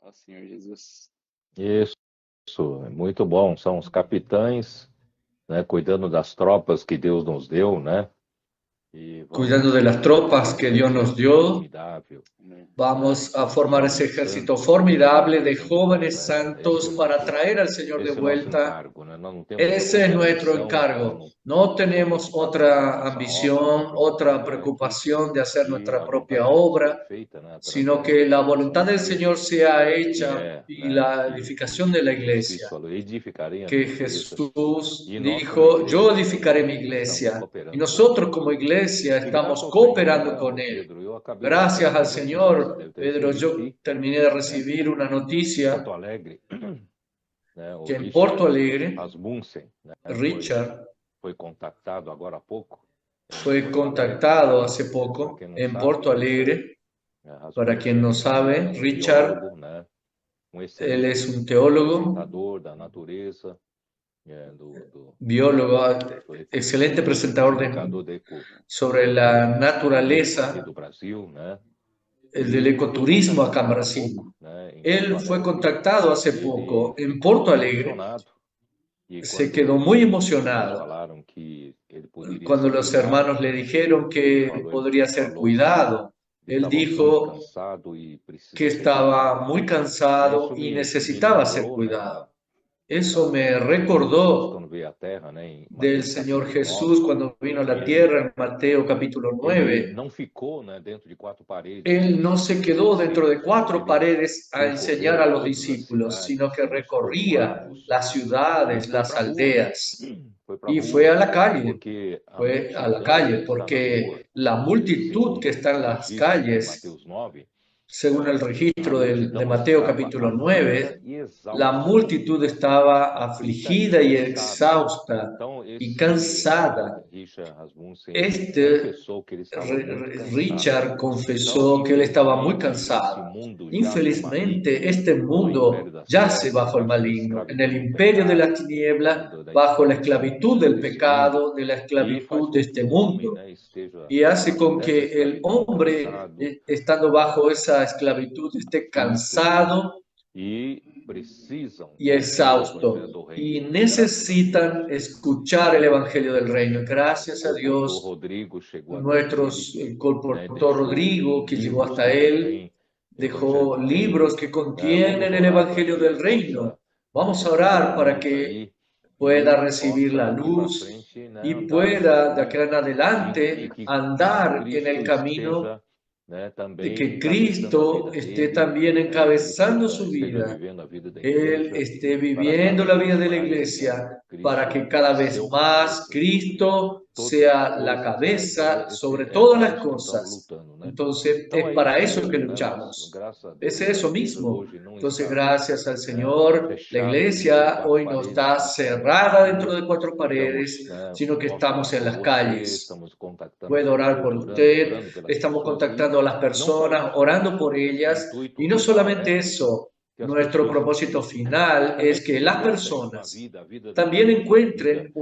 ao Senhor Jesus. Isso, é muito bom. São os capitães, né, cuidando das tropas que Deus nos deu, né? E Cuidando vamos de las formar tropas esse que Dios nos exército dio, formidável, Amém. vamos a formar ese jovens ejército santos, formidable de trazendo de volta jóvenes essa. Esse santos para traer al Señor de esse é o nosso vuelta. encargo, né? Nós não temos Ese es outra nuestro ambição, nós encargo. não No somos tenemos preocupados com a otra nossa obra, ambición, otra preocupados é preocupación de hacer que nuestra a propia vontade de Deus seja obra, feita, né, sino através que la dessa voluntad del igreja, Señor sea que hecha é, y né, la edificación de la Jesus Cristo iglesia. falou, edificarei a Que minha igreja, Jesús e nós como dijo, yo igreja edificaré mi estamos iglesia. Y cooperando com nosotros Ele. como iglesia E graças estamos ao Senhor, cooperando né, con ô Él. Pedro, eu acabei de receber Gracias uma al notícia, você Señor, deve ter Pedro, recebido yo aí, terminé de né, recibir una em noticia Porto Alegre, né, o que en Porto Richard Alegre, Rasmussen, né, Richard foi contactado agora há pouco em fue Porto Alegre. contactado hace Para poco quem não en sabe, Porto o Richard Alegre. Para quien Rasmussen no é sabe, um Richard, biólogo, né, um él excelente es un teólogo, apresentador da natureza, biólogo, do excelente presentador explicador sobre do la ecoturismo aqui naturaleza, do Brasil, né? el del E foi ecoturismo acá contactado en agora há Brasil. pouco, né, em Porto Él fue Alegre. contactado hace Ele poco en ficou Porto muito Alegre, emocionado. E se quedó quando muy os irmãos emocionado falaram que ele poderia cuando ser los cuidado, hermanos le dijeron que podría ele ser falou que cuidado. Él estava muito dijo cansado e que precisa ser estaba cuidado. muy cansado Isso y me necesitaba ser lembrou, né, cuidado. Eso me do Senhor Jesus recordó quando veio à Terra, né, em del Mateus Señor capítulo 9, Jesús cuando vino a la ele tierra en Mateo capítulo ele 9. não ficou, né, dentro de quatro paredes com Él no os se quedó dentro de discípulos, mas cuatro ele paredes a enseñar percorreu a los todas as discípulos, sino que cidades, os recorría povoados las e ciudades, foi las para a rua, né? aldeas Foi para a y fue rua, a la calle. porque a Fue a la multidão calle que está na rua, porque la multitud que segundo está en o las registro de calles, Mateus 9, según el a registro de multidão Mateo estava capítulo aflita 9, e la exausta, multitud estaba aflita e afligida y cansada. exhausta Então y esse cansada. Richard Rasmussen, ele Este confessou que ele estava muito cansado. Richard Então, confesó que él estaba muy infelizmente, esse cansado. mundo jaz no maligno, Infelizmente, este no império mundo das yace trevas, bajo el debaixo da maligno, en el escravidão do imperio de las pecado, tinieblas, da bajo la escravidão esclavitud del desse mundo, pecado, de la e faz esclavitud de com que este o homem, mundo. né, esteja Y hace debaixo con dessa que el escravidão, hombre, cansado, estando bajo esa esclavitud, esté aflito, cansado e precisam y ouvir o exhausto. evangelho do reino. Y Graças a Deus, necesitan escuchar el Evangelio del Reino. Gracias a colportor Dios, Rodrigo chegou até ele, el né, colportor deixou Rodrigo, que llegó livros hasta que él, contêm Evangelho dejó do Reino, libros que né? Vamos contienen el orar para Evangelio que ele del Reino. possa Vamos a receber orar para luz que aí pueda e recibir possa la daqui para luz frente, né, y andar nesse pueda de aquí caminho en e adelante que andar en el Cristo camino esteja, né, de também que encabeçando a Cristo vida esté dele, también ele encabezando su esteja vida, vivendo a vida da Él igreja, esté para viviendo cada la vida vez de la mais, né, iglesia, para Cristo que cada ser vez o más cabeça sobre Cristo todas as sea la coisas, né? Então cabeza esse sobre é todas para las isso que estamos cosas. lutando, né? Entonces, Então es é para isso eso que mesmo, né? Nós, luchamos. graças a Es Deus, a eso igreja mismo. hoje não Entonces, está, gracias al né, Señor, la fechada dentro de iglesia quatro hoy no paredes, está mas estamos cerrada aqui, dentro de cuatro estamos, paredes, né, sino que posso estamos orar en por las você, calles. estamos contactando as Puedo orar por pessoas, orando usted, pelas estamos pessoas e contactando a las não só personas, isso, orando por o ellas, intuito y no final solamente é eso, que as nuestro pessoas propósito final também es que las experimentem uma personas vida, a vida da también igreja, uma vida, encuentren né,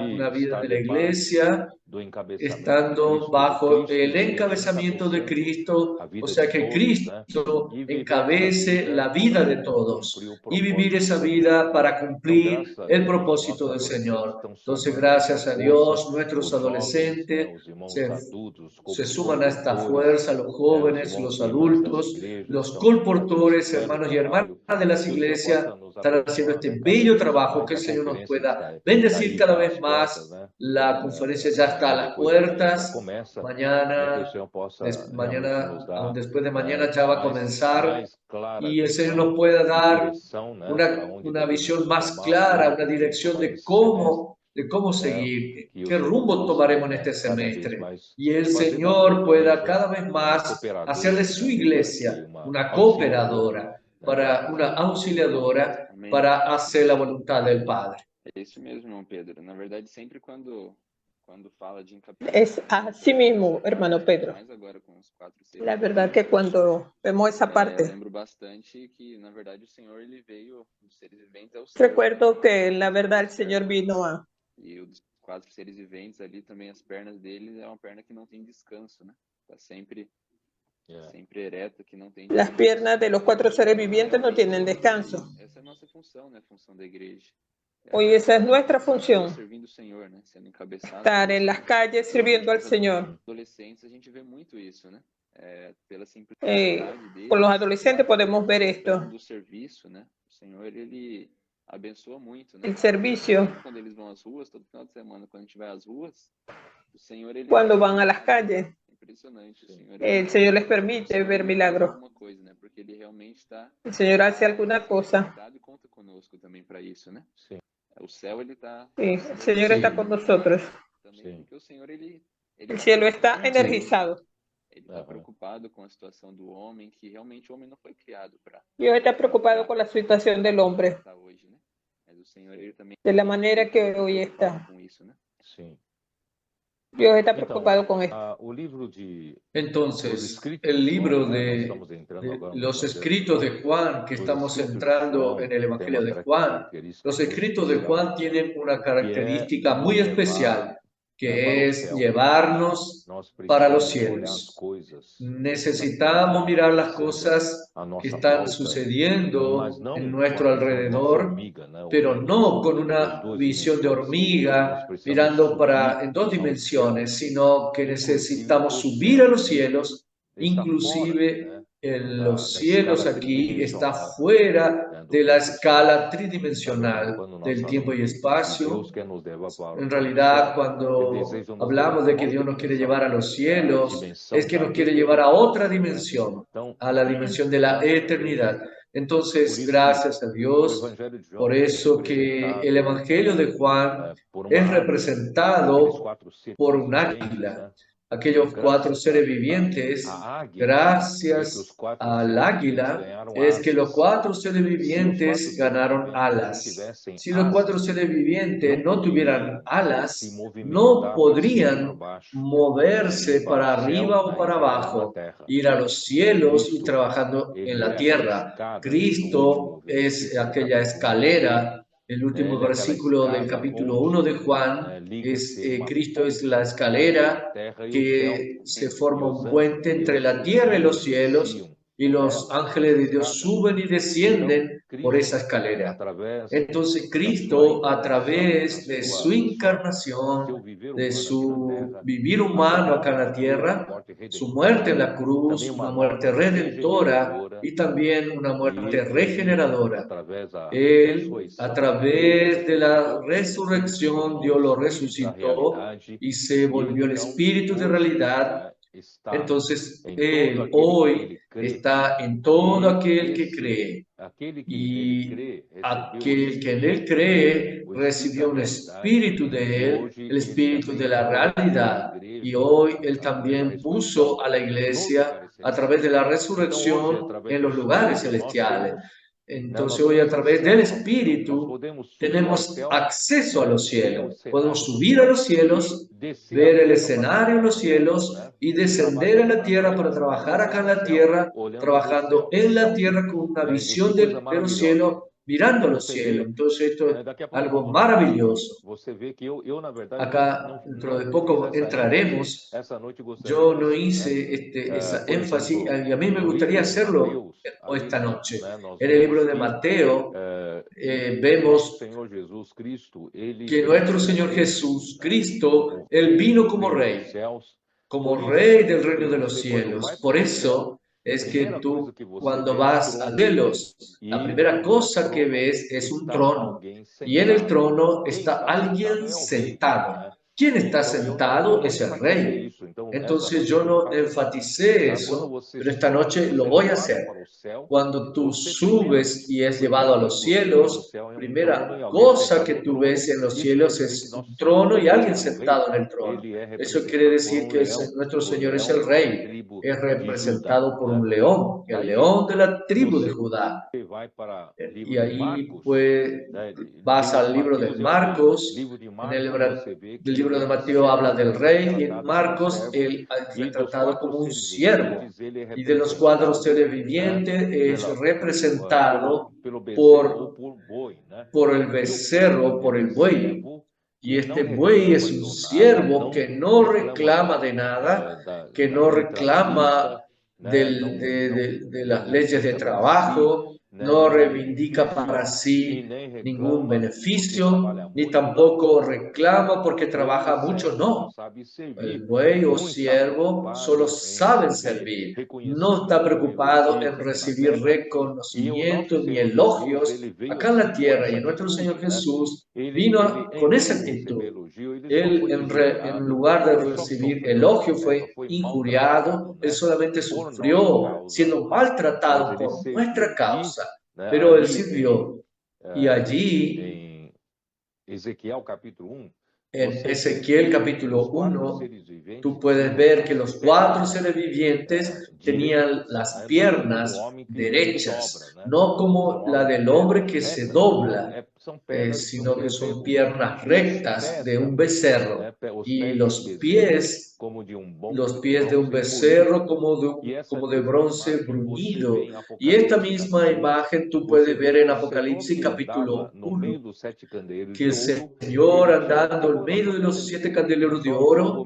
de una vida estar de la debaixo iglesia, do encabeçamento de estando Cristo, de bajo Cristo el esteja encabezamiento de encabeçando Cristo, a o vida de sea que todos, né? Cristo E viver essa encabece vida la vida de para todos cumprir o y vivir propósito do esa Senhor, vida né? para Então, cumplir graças a el Deus, os nossos propósito del adolescentes Señor. estão Entonces, somando a essa gracias a força, Dios, nuestros os jovens, né? adolescentes Os irmãos se adultos, se suman a esta colportores, fuerza los né? Os jóvenes, irmãos los e irmãs das adultos, igrejas los estão fazendo esse colportores, belo hermanos y hermanas trabalho, de las que o Senhor iglesias, possa nos están haciendo abençoar, este né? Cada bello vez trabajo, mais. que el A Señor nos conferência pueda está bendecir aí cada já vez às portas, más. né? La conferencia ya está a las Depois da manhã já puertas. começa, né? Que o Mañana, Senhor possa realmente nos mañana, aún dar, después de mañana né, ya va a comenzar mais clara y el Señor visão nos pueda e dar direção, né, para onde una visión devemos más tomar o clara, una rumbo dirección para esse semestre, de cómo né, seguir, que o qué Senhor rumbo possa, tomaremos en né, este cada vez semestre. mais Y el fazer da Señor nossa pueda igreja cada vez uma más hacer de cooperadora, su né, para que iglesia uma una auxiliadora, cooperadora, né, da para una vontade do Pai. auxiliadora Amém. para hacer la voluntad del Padre. É isso mesmo, irmão Pedro. Na verdade, sempre quando fala de Es así mismo, hermano Pedro. mais agora com os 4 seres La verdad viventes, que cuando vemos esa eu parte, lembro bastante que, na verdade, o Senhor ele veio dos seres viventes ao céu. recuerdo que la verdad el Señor vino a... E os 4 seres viventes ali também, as pernas dele é uma perna que não tem descanso, né? Tá sempre sempre ereto, que não tem Las descanso. piernas de los cuatro seres vivientes no tienen descanso. Essa é a nossa função, né? A função da igreja. Hoy esa es nuestra función, Servindo o Senhor, né? Sendo encabeçado. estar en las calles sirviendo al Señor. Adolescentes, a gente vê muito isso, né? Pela Eh, simplicidade deles. con los adolescentes podemos ver esto. Do serviço, né? O Senhor, ele abençoa muito, né? El servicio, Quando eles vão às ruas, todo final de semana, quando a gente vai às ruas, o Senhor, ele cuando van a las calles, impressionante. O Senhor, el Señor les permite ver milagros. alguma coisa, né? Porque ele realmente está El Señor hace alguna cosa. e conta conosco também para isso, né? Sim. O céu, ele está Sí, el Señor está con nosotros. também, Sim. porque o Senhor, ele El cielo está energizado. Ele está preocupado com a situação do homem, que realmente o homem não foi criado para Dios está preocupado con la situación del hombre, estar hoje, né? Mas o Senhor, ele também de la manera que hoy está. com isso, né? Sim. Dios está Então, preocupado con esto. o livro de los Entonces, escritos el libro Juan, né? Nós de estamos entrando agora no los Evangelho escritos de Juan, que Los estamos escritos de entrando Juan en el tem Evangelio uma de Juan, característica los muito escritos de especial, Juan tienen una característica muy levar, especial, para que o es céu. llevarnos Nós para los precisamos olhar as cielos. coisas Necesitamos mirar las acontecendo cosas à que nossa están volta, sucediendo mas não en com nuestro a visão de alrededor, formiga, né? pero Olhando no con das una duas visión de dimensões. Nós hormiga, precisamos mirando para subir en dos ao céu, dimensiones, sino que inclusive necesitamos o subir a céu los cielos, está fora, inclusive né, en da los cielos escala aquí está tridimensional, fuera né, do de la tempo e escala espaço. Na verdade, tridimensional quando nós del tiempo y falamos que espacio. Deus quer nos levar En para o realidad, céu, Ele cuando deseja nos levar hablamos para de que uma Dios outra nos quiere dimensão, llevar a los a cielos, dimensão es que da nos quiere llevar a otra eternidade, né? dimensión, Então, a la dimensión de la graças a Deus, eternidad. por Entonces, isso que gracias a o Dios, Evangelho de João por é eso que el representado Evangelio de Juan por uma es águia, aqueles representado quatro seres por un viventes, águila. né? Aquellos cuatro Graças seres vivientes, a águia, é que os gracias quatro al seres viventes águila, ganharam es que los asas. cuatro seres Se os quatro vivientes seres ganaron viventes não alas. tivessem Si los cuatro asas, seres vivientes não no tuvieran poderiam se alas, no movimentar para cima ou para podrían baixo, moverse ir para para o céu, arriba o né, para e trabalhar na abajo, terra. ir a los cielos y Cristo, trabajando en ele la é aquela tierra. escada do Cristo último es versículo do aquella capítulo 1 de João. escalera. El último Ele é aquela versículo del escada capítulo 1 de onde Juan liga-se es uma Cristo es ponte la entre a escalera terra e o céu, que se e forma os un anjos puente de entre Deus la tierra y los subiam e cielos, desciam y por los ela, por ángeles essa de Dios escada. suben y Então, descienden por esa Cristo, escalera. através Entonces da sua Cristo, a encarnação, través de su do seu encarnación, viver de humano aqui na su terra, vivir a sua humano acá en morte la na cruz, uma tierra, morte su muerte en redentora, la cruz, também uma una muerte morte redentora regeneradora, y también una muerte e regeneradora. através da Él, a ressurreição, través de la ressuscitou, resurrección, se Dios lo tornou o Espírito da resucitó realidade, y se e volvió el então espíritu de hoje, realidad. está Entonces, em todo Él aquele que hoy nele crê, está en todo e aquel que cree. aquele que nele Y crê recebeu o aquel que en él Espírito, cree o Espírito recibió da un realidade, espíritu de e él, hoje el ele espíritu também de la colocou a realidad. Y igreja, hoy él através da también ressurreição, puso a la nos iglesia lugares a través de celestiais. la Então hoje, resurrección através en do los lugares Espírito, nós celestiales. temos, Entonces nós hoy a temos través del acesso ao céu, nós espíritu podemos subir ao tenemos céu, acceso a los ver o cielos. cenário Podemos do subir a céu los cielos, e descer ver à el terra para escenario en los trabalhar na terra, cielos né? y E descender a trabalhando la na tierra para terra, trabajar acá en olhando o la céu, tierra, olhando para o trabajando céu, en la tierra con una né? E que visión coisa de los maravilhosa. cielos, mirando los Você cielos. vê, Entonces esto es daqui a pouco algo nós vamos maravilloso. você vê que eu na verdade, Acá, dentro de não fiz poco essa ênfase. entraremos. Essa noite eu gostaria Yo de no fazer, né? hice esa Por énfasis exemplo, y a mí me no gustaría livro de hacerlo Mateus, esta ali, noche. né, nós En el libro vemos de que Mateo nosso vemos Senhor Jesus Cristo, ele que veio nuestro como Señor rei, Jesús, né? Cristo, O Él rei vino do como reino dos Rey, céus. como Por Rey isso del que reino de los você, quando vai cielos. para Por o céu, eso a es que primeira tú, coisa que você cuando vê é um vas a trono. cielos, la E primera no cosa que trono ves es un está trono. alguém Y en el sentado. trono Quem está está sentado alguien é o rei, sentado. né? ¿Quién está Então eu sentado? não Es el enfatizei Rey. isso. Então essa Entonces noite eu yo quero no enfatizar. enfaticé Tá? Quando eso, você pero esta sobe, noche lo você é voy a levado hacer. para o céu. Cuando tú Você primeiramente, subes y es a llevado a primeira los coisa que você vê no cielos, céu é um trono primera e alguém cosa sentado que no tú trono. ves en los Isso cielos quer dizer que es un nosso Senhor, trono y alguien como rei, sentado en el trono. ele é Eso quiere representado por decir que leão, nuestro o Señor es leão el da Rey, tribo es de Judá, representado por né? un león, el Daí león de la tribu de você Judá. vai para o livro Y de ahí Marcos, pues né? vas Livro de al libro de Mateus é o rei. Marcos. Livro de En el Marcos você vê del que libro ele de é um Mateo habla servo, del rey y en retratado como Marcos servo, él es e dos retratado quatro como un seres siervo. viventes ele é Y de los cuatro representado, seres né, vivientes es pelo representado bezerro ou por boi, né? por el E o becerro, boi por é el um buey. servo Y que este não buey es reclama un do nada, siervo não que no reclama reclama de nada, que da no entrada da reclama lista, de las leyes de trabajo, no reivindica para sí ningún beneficio, ni tampoco reclama porque trabaja mucho, no. El buey o siervo solo sabe servir, no está preocupado en recibir reconocimiento ni elogios acá en la tierra. Y nuestro Señor Jesús vino con esa actitud. Él, en lugar de recibir elogio, fue injuriado. Él solamente sufrió siendo maltratado por nuestra causa, pero él sirvió. Y allí, en Ezequiel capítulo 1, tú puedes ver que los 4 seres vivientes tenían las piernas derechas, no como la del hombre que se dobla, sino que son piernas rectas de un becerro, y los pies de un becerro como de bronce bruñido. Y esta misma imagen tú puedes ver en Apocalipsis capítulo 1, que el Señor andando en medio de los 7 candeleros de oro.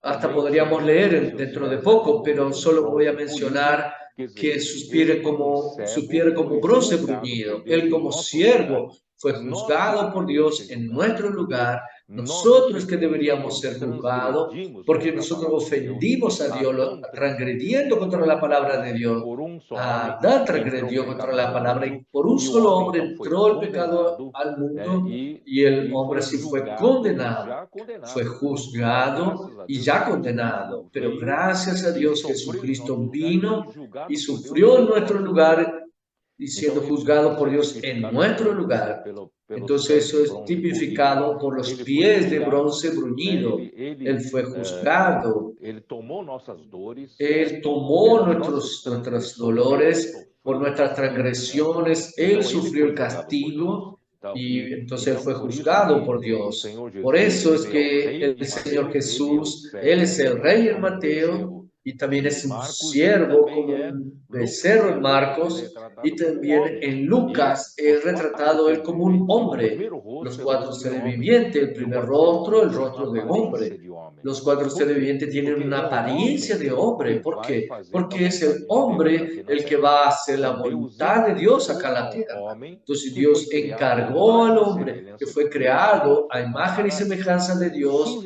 Hasta podríamos leer dentro de poco, pero solo voy a mencionar que sus pies como bronce bruñido. Él como siervo fue juzgado por Dios en nuestro lugar. Nosotros que deberíamos ser juzgados porque nosotros ofendimos a Dios, transgrediendo contra la palabra de Dios. Adán transgredió contra la palabra y por un solo hombre entró el pecado al mundo y el hombre sí fue condenado, fue juzgado y ya condenado. Pero gracias a Dios Jesucristo vino y sufrió en nuestro lugar y siendo juzgado por Dios en nuestro lugar. Entonces eso es tipificado por los pies de bronce bruñido. Él fue juzgado. Él tomó nuestros dolores por nuestras transgresiones. Él sufrió el castigo y entonces él fue juzgado por Dios. Por eso es que el Señor Jesús, Él es el Rey en Mateo, y también es un siervo como un becerro en Marcos, y también en Lucas es retratado él como un hombre. Los 4 seres vivientes, el primer rostro, el rostro de hombre. Los 4 seres vivientes tienen una apariencia de hombre. ¿Por qué? Porque es el hombre el que va a hacer la voluntad de Dios acá en la tierra. Entonces Dios encargó al hombre que fue creado a imagen y semejanza de Dios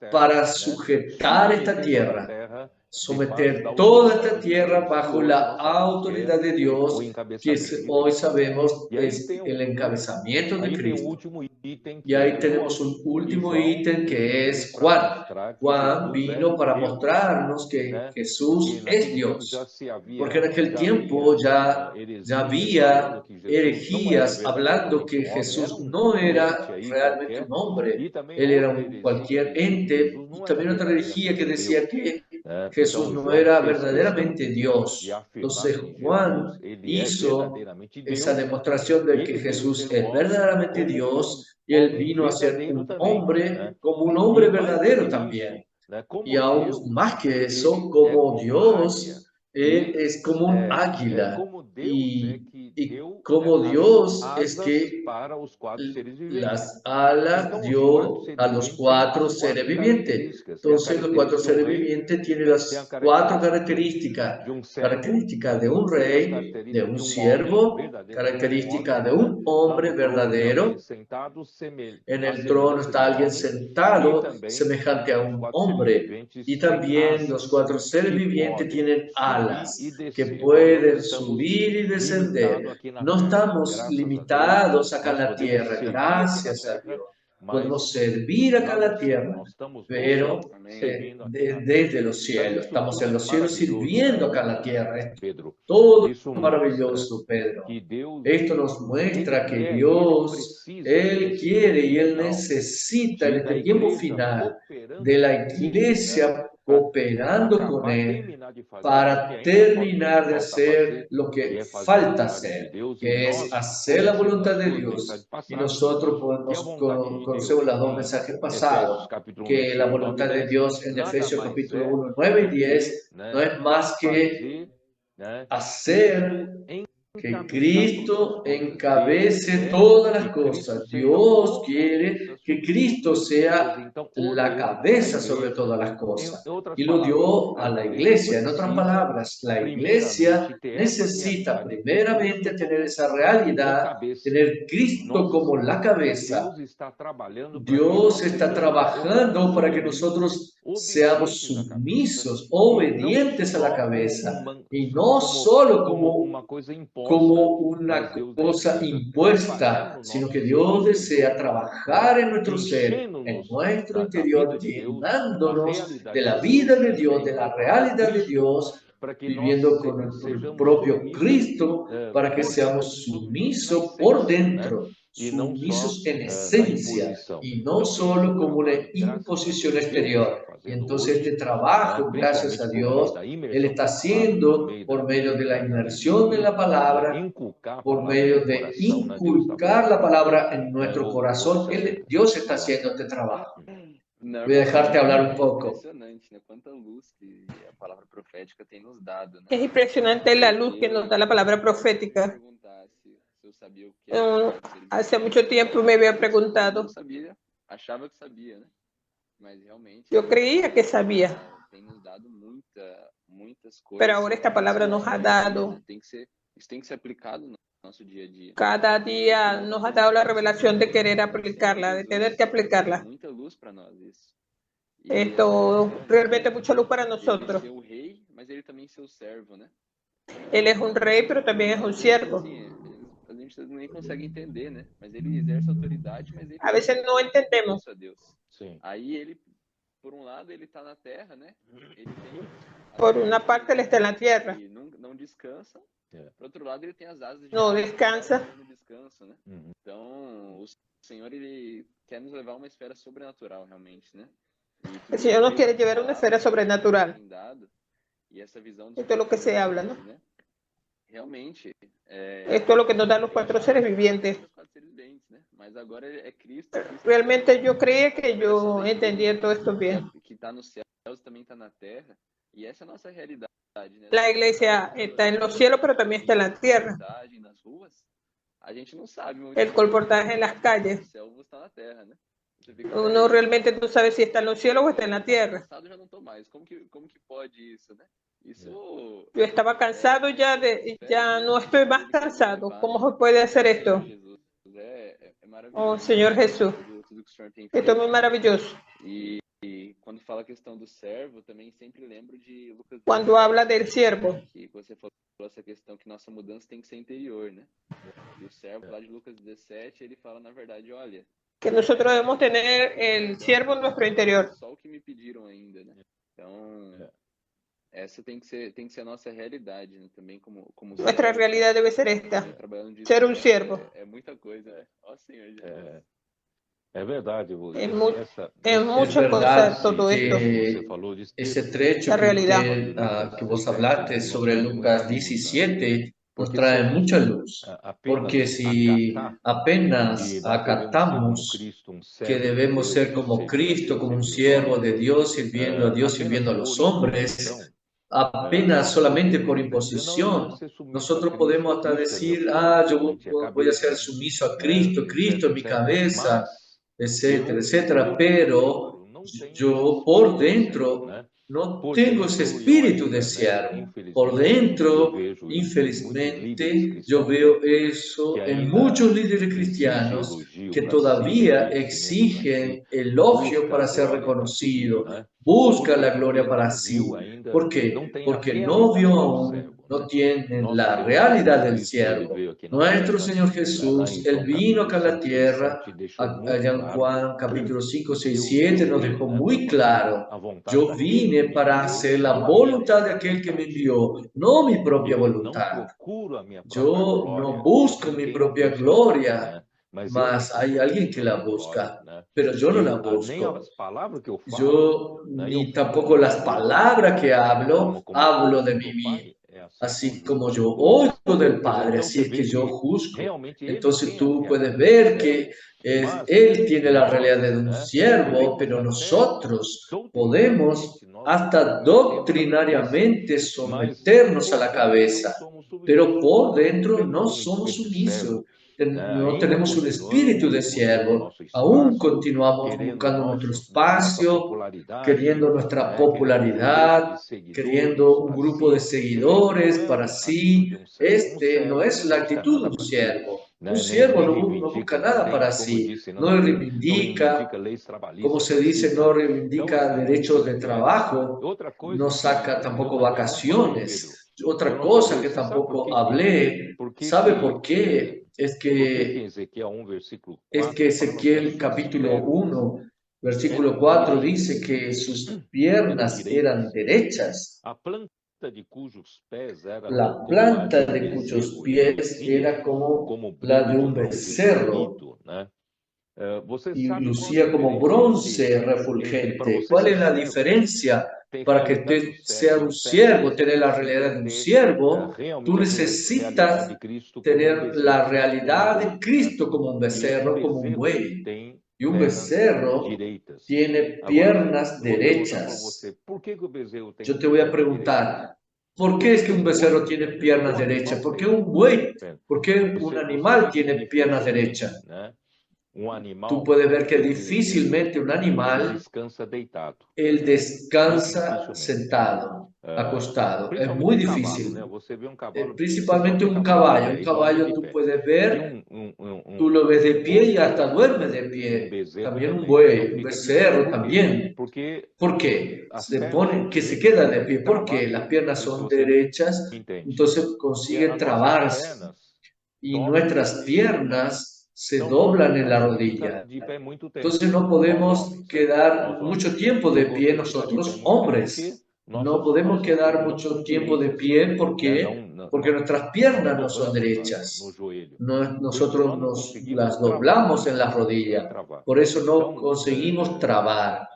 para sujetar esta tierra, someter toda esta tierra bajo la autoridad de Dios, que hoy sabemos es el encabezamiento de Cristo. Y ahí tenemos un último ítem que es Juan. Juan vino para mostrarnos que Jesús es Dios, porque en aquel tiempo ya había herejías hablando que Jesús no era realmente un hombre, él era cualquier ente, y también otra herejía que decía que Jesús no era verdaderamente Dios. Entonces Juan hizo esa demostración de que Jesús es verdaderamente Dios y él vino a ser un hombre como un hombre verdadero también. Y aún más que eso, como Dios, él es como un águila. Y como Dios es que las alas dio a los 4 seres vivientes. Entonces los 4 seres vivientes tienen las 4 características. Característica de un rey, de un siervo, característica de un hombre verdadero. En el trono está alguien sentado semejante a un hombre. Y también los 4 seres vivientes tienen alas que pueden subir y descender. No estamos limitados acá en la tierra, gracias a Dios. Podemos servir acá en la tierra, pero desde los cielos. Estamos en los cielos sirviendo acá en la tierra. Todo maravilloso, Pedro. Esto nos muestra que Dios, Él quiere y Él necesita en este tiempo final de la iglesia cooperando con Él para terminar de hacer lo que falta hacer, que es hacer la voluntad de Dios. Y nosotros conocemos los 2 mensajes pasados, que la voluntad de Dios en Efesios capítulo 1, 9 y 10 no es más que hacer que Cristo encabece todas las cosas. Dios quiere que Cristo sea la cabeza sobre todas las cosas. Y lo dio a la iglesia. En otras palabras, la iglesia necesita primeramente tener esa realidad, tener Cristo como la cabeza. Dios está trabajando para que nosotros seamos sumisos, obedientes a la cabeza, y no solo como una cosa impuesta, sino que Dios desea trabajar en nuestro ser, en nuestro interior, llenándonos de la vida de Dios, de la realidad de Dios, viviendo con el propio Cristo, para que seamos sumisos por dentro, sumisos en esencia, y no solo como una imposición exterior. Y entonces este trabajo, gracias a Dios, Él está haciendo por medio de la inmersión en la palabra, por medio de inculcar la palabra en nuestro corazón. Dios está haciendo este trabajo. Voy a dejarte hablar un poco. Impressionante, né? Quanta luz que a palavra profética tem nos dado, né? Es impresionante la luz que nos da la palabra profética. Hace mucho tiempo me había preguntado. Eu sabia, achava que sabia, né? Mas realmente. Yo creía que sabía. Tem nos dado muitas coisas. Pero ahora esta palabra nos ha dado. Isso tem que ser aplicado no nosso dia a dia. Cada día nos ha dado la revelación de querer aplicarla, de tener que aplicarla. Muita luz para nós isso. Esto realmente mucha luz para nosotros. Ele ser o rei, mas ele também ser o servo, né? Él es un rey, pero también es un siervo. A gente nem consegue entender, né? Mas ele exerce autoridade, mas ele A veces no entendemos. a Deus. Sim. Aí ele, por um lado, ele está na terra, né? Ele tem por una parte ele está en la tierra. E não descansa. Por outro lado, ele tem as asas de no descansa. No descanso, né? Então, o Senhor ele quer nos levar a uma esfera sobrenatural, realmente, né? El Señor nos quiere llevar a una esfera sobrenatural. E essa visão Esto es lo que se habla, ¿no? Realmente. Esto es lo que nos dan los cuatro seres vivientes. Mas agora é Cristo. Realmente yo creía que yo entendía todo esto bien. Que está nos céus também está na terra. E essa é a nossa realidade. La iglesia está en los cielos, pero también está en la tierra. A gente não sabe muito. El colportaje en las calles. O céu está na terra, né? Uno realmente no sabe si está en los cielos o está en la tierra. Já não tô mais. Como que pode isso, né? Isso. Yo estaba cansado ya no estoy más cansado. ¿Cómo se puede hacer esto? Oh, Señor Jesús. Esto es muy maravilloso. E quando fala a questão do servo, também sempre lembro de Lucas. Cuando habla del siervo. Que você falou essa questão que nossa mudança tem que ser interior, né? E o servo lá de Lucas 17, ele fala na verdade, olha, que nosotros debemos tener el siervo en nuestro interior. Só o que me pediram ainda, né? Então, essa tem que ser a nossa realidade, né? Também como nuestra realidad debe ser esta, ser un siervo. É muita coisa, né? Ó Senhor Jesus. É verdade. Es mucha cosa todo esto. Ese trecho que vos hablaste sobre Lucas 17 nos trae mucha luz, porque si apenas acatamos que debemos ser como Cristo, como un siervo de Dios, sirviendo a Dios, sirviendo a los hombres, apenas solamente por imposición, nosotros podemos hasta decir, yo voy a ser sumiso a Cristo, Cristo es mi cabeza, etcétera, etcétera, pero yo por dentro no tengo ese espíritu de siervo. Por dentro, infelizmente, yo veo eso en muchos líderes cristianos que todavía exigen elogio para ser reconocido, buscan la gloria para sí. ¿Por qué? Porque no vio aún, no tienen la realidad del siervo. Nuestro Señor Jesús, Él vino acá a la tierra, allá en Juan capítulo 5, 6, 7, nos dejó muy claro, yo vine para hacer la voluntad de aquel que me envió, no mi propia voluntad. Yo no busco mi propia gloria, mas hay alguien que la busca, pero yo no la busco. Yo ni tampoco las palabras que hablo de mi vida. Así como yo oigo del Padre, así es que yo juzgo. Entonces tú puedes ver que Él tiene la realidad de un siervo, pero nosotros podemos hasta doctrinariamente someternos a la cabeza, pero por dentro no somos sumisos. no tenemos un espíritu de siervo, aún continuamos buscando nuestro espacio, queriendo nuestra popularidad, queriendo un grupo de seguidores para sí. Este no es la actitud de un siervo. Un siervo no busca nada para sí, no reivindica, como se dice, no reivindica derechos de trabajo, no saca tampoco vacaciones. Otra cosa que tampoco hablé, ¿sabe por qué? Es que Ezequiel capítulo 1, versículo 4 dice que sus piernas eran derechas. La planta de cuyos pies era como la de un becerro y lucía como bronce refulgente. ¿Cuál es la diferencia? Para que usted sea un siervo, tener la realidad de un siervo, tú necesitas tener la realidad de Cristo como un becerro, como un buey. Y un becerro tiene piernas derechas. Yo te voy a preguntar, ¿por qué es que un becerro tiene piernas derechas? ¿Por qué un buey? ¿Por qué un animal tiene piernas derechas? Tú puedes ver que difícilmente un animal, él descansa sentado, acostado. Es muy difícil. Principalmente un caballo tú puedes ver, tú lo ves de pie y hasta duerme de pie. También un buey, un becerro también. ¿Por qué? Se queda de pie. ¿Por qué? Las piernas son derechas, entonces consigue trabarse. Y nuestras piernas se doblan en la rodilla. Entonces no podemos quedar mucho tiempo de pie nosotros, hombres. No podemos quedar mucho tiempo de pie porque nuestras piernas no son derechas. Nosotros nos las doblamos en la rodilla. Por eso no conseguimos trabar.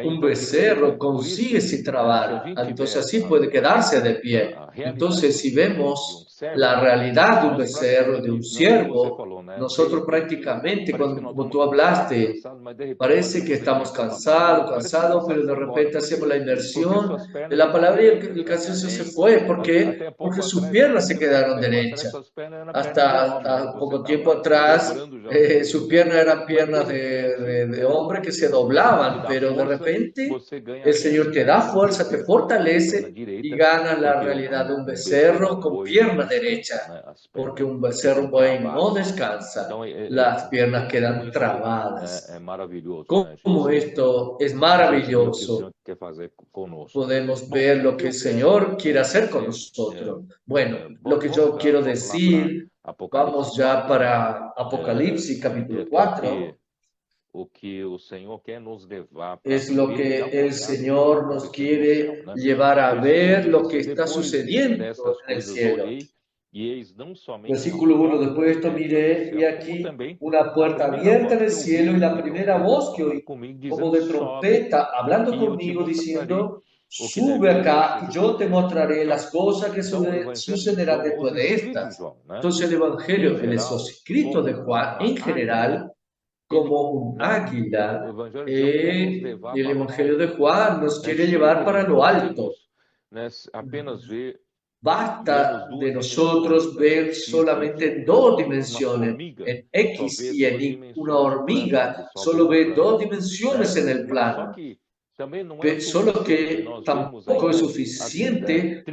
Un becerro consigue si trabar, entonces así puede quedarse de pie. Entonces, si vemos la realidad de un becerro, de un siervo, nosotros prácticamente, como tú hablaste, parece que estamos cansados, pero de repente hacemos la inversión de la palabra y el cansancio se fue. ¿Por qué? Porque sus piernas se quedaron derechas. Hasta poco tiempo atrás, sus piernas eran piernas de hombre que se doblaban, pero de repente el Señor te da fuerza, te fortalece y gana la realidad de un becerro con pierna derecha, porque un becerro bueno no descansa, las piernas quedan trabadas. Como esto es maravilloso, podemos ver lo que el Señor quiere hacer con nosotros. Bueno, lo que yo quiero decir, vamos ya para Apocalipsis capítulo 4. Es lo que el Señor nos quiere llevar a ver, lo que está sucediendo en el cielo. Versículo 1, después de esto miré y aquí una puerta abierta en el cielo y la primera voz que oí como de trompeta hablando conmigo diciendo, sube acá y yo te mostraré las cosas que sucederán después de estas. Entonces el Evangelio, el escrito de Juan en general, como un águila, el Evangelio de Juan nos quiere llevar para lo alto. Basta de nosotros ver solamente en dos dimensiones, en X y en Y. Una hormiga solo ve dos dimensiones en el plano. Solo que tampoco es suficiente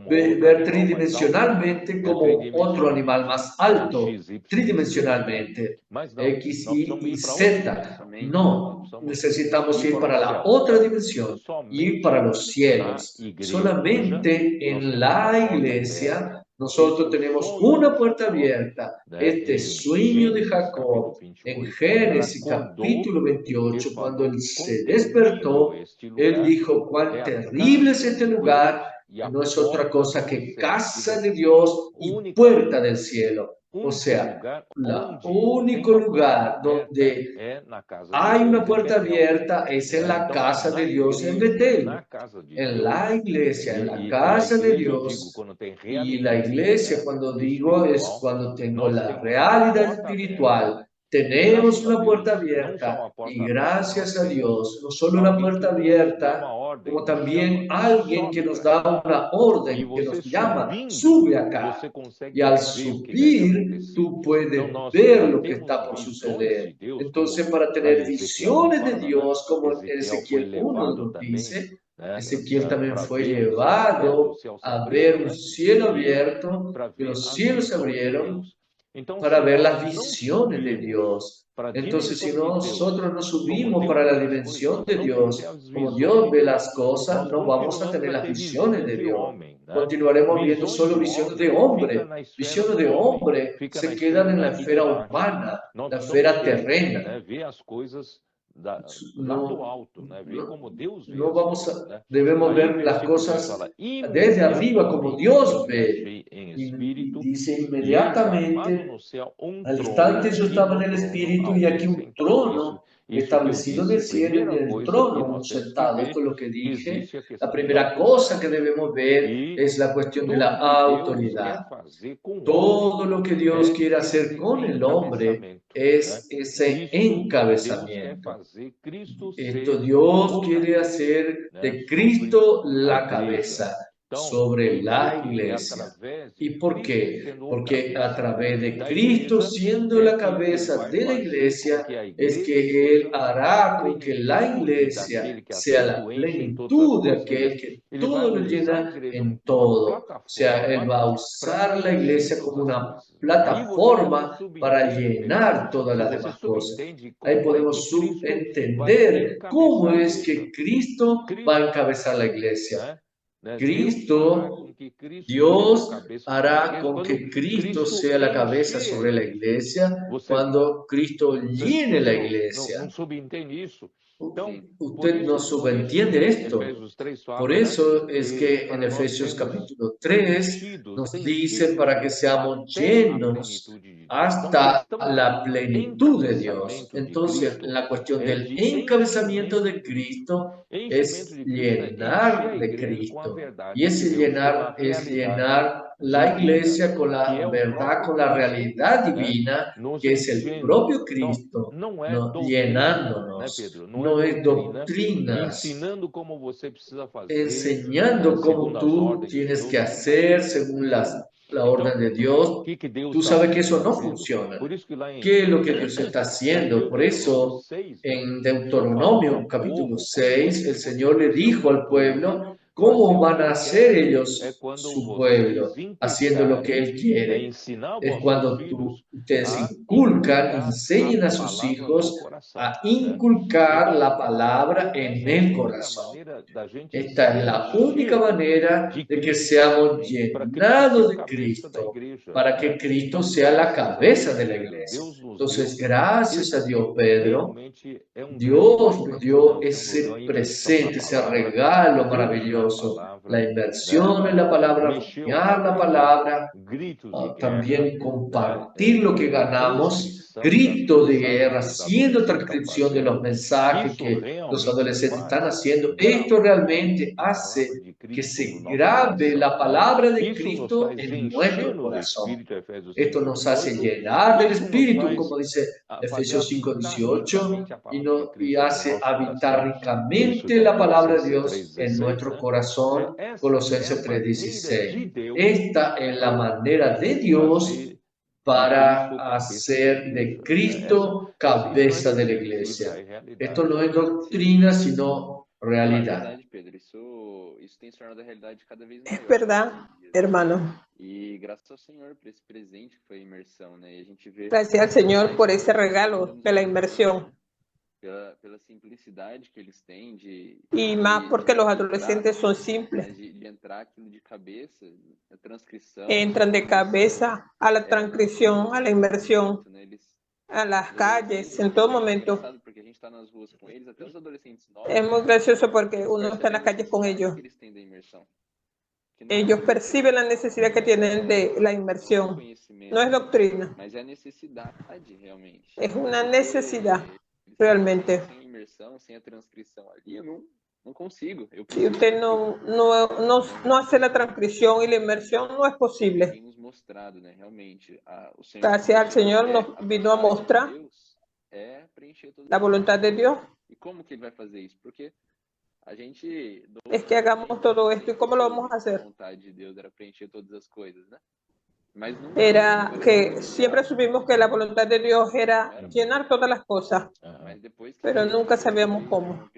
ver tridimensionalmente como otro animal más alto, tridimensionalmente, X, Y y Z. No, necesitamos ir para la otra dimensión, ir para los cielos. Solamente en la iglesia nosotros tenemos una puerta abierta, este sueño de Jacob. En Génesis capítulo 28, cuando él se despertó, él dijo, cuán terrible es este lugar, y no es otra cosa que casa de Dios y puerta del cielo. O sea, el único lugar donde hay una puerta abierta es en la casa de Dios en Betel, en la iglesia, en la casa de Dios. Y la iglesia, cuando digo, es cuando tengo la realidad espiritual tenemos una puerta abierta y gracias a Dios, no solo una puerta abierta, como también alguien que nos da una orden, que nos llama, sube acá. Y al subir, tú puedes ver lo que está por suceder. Entonces, para tener visiones de Dios, como en Ezequiel 1 nos dice, Ezequiel también fue llevado a ver un cielo abierto, que los cielos se abrieron para ver las visiones de Dios. Entonces, si nosotros no subimos para la dimensión de Dios, como Dios ve las cosas, no vamos a tener las visiones de Dios. Continuaremos viendo solo visiones de hombre. Visiones de hombre se quedan en la esfera humana, la esfera terrena. No vamos a, debemos ver las cosas desde arriba como Dios ve. Y dice inmediatamente, al instante yo estaba en el Espíritu y aquí un trono establecido en el cielo y en el trono un sentado. Esto es lo que dije. La primera cosa que debemos ver es la cuestión de la autoridad. Todo lo que Dios quiere hacer con el hombre es ese encabezamiento. Esto Dios quiere hacer de Cristo la cabeza sobre la iglesia. ¿Y por qué? Porque a través de Cristo siendo la cabeza de la iglesia es que Él hará con que la iglesia sea la plenitud de aquel que todo lo llena en todo. O sea, Él va a usar la iglesia como una plataforma para llenar todas las demás cosas. Ahí podemos entender cómo es que Cristo va a encabezar la iglesia. Cristo, Dios hará con que Cristo sea la cabeza sobre la iglesia cuando Cristo llene la iglesia. Usted no subentiende esto. Por eso es que en Efesios capítulo 3 nos dice para que seamos llenos hasta la plenitud de Dios. Entonces, la cuestión del encabezamiento de Cristo es llenar de Cristo. Y ese llenar es llenar la iglesia con la verdad, con la realidad divina, que es el propio Cristo, llenándonos. No es doctrinas, enseñando cómo tú tienes que hacer según la orden de Dios. Tú sabes que eso no funciona. ¿Qué es lo que Dios está haciendo? Por eso, en Deuteronomio capítulo 6, el Señor le dijo al pueblo cómo van a hacer ellos su pueblo, haciendo lo que Él quiere. Es cuando ustedes inculcan, enseñen a sus hijos a inculcar la palabra en el corazón. Esta es la única manera de que seamos llenados de Cristo, para que Cristo sea la cabeza de la iglesia. Entonces, gracias a Dios, Pedro, Dios nos dio ese presente, ese regalo maravilloso, la inversión en la palabra, rumiar la palabra, también compartir lo que ganamos, grito de guerra, haciendo transcripción de los mensajes que los adolescentes están haciendo. Esto realmente hace que se grabe la palabra de Cristo en nuestro corazón. Esto nos hace llenar del Espíritu, como dice Efesios 5:18, y hace habitar ricamente la palabra de Dios en nuestro corazón, Colosenses 3:16. Esta es la manera de Dios para hacer de Cristo cabeza de la iglesia. Esto no es doctrina, sino realidad. Es verdad, hermano. Gracias al Señor por ese regalo de la inversión. Y más porque los adolescentes son simples. Entran de cabeza a la transcripción, a la inversión, a las calles, en todo momento. Es muy gracioso porque uno está en las calles con ellos. Ellos perciben la necesidad que tienen de la inversión. No es doctrina. Es una necesidad, realmente. Não consigo. Si usted no hace la transcripción y la inmersión, no es posible. Mostrado, né? Realmente, o Senhor, Gracias al Señor nos vino a mostrar la voluntad de Dios. E como que ele vai fazer isso? Porque a gente es que hagamos todo esto. ¿Y cómo lo vamos a hacer? A vontade de Deus era preencher todas as coisas, né? Era que siempre supimos que la voluntad de Dios era llenar todas las cosas, pero nunca sabíamos cómo.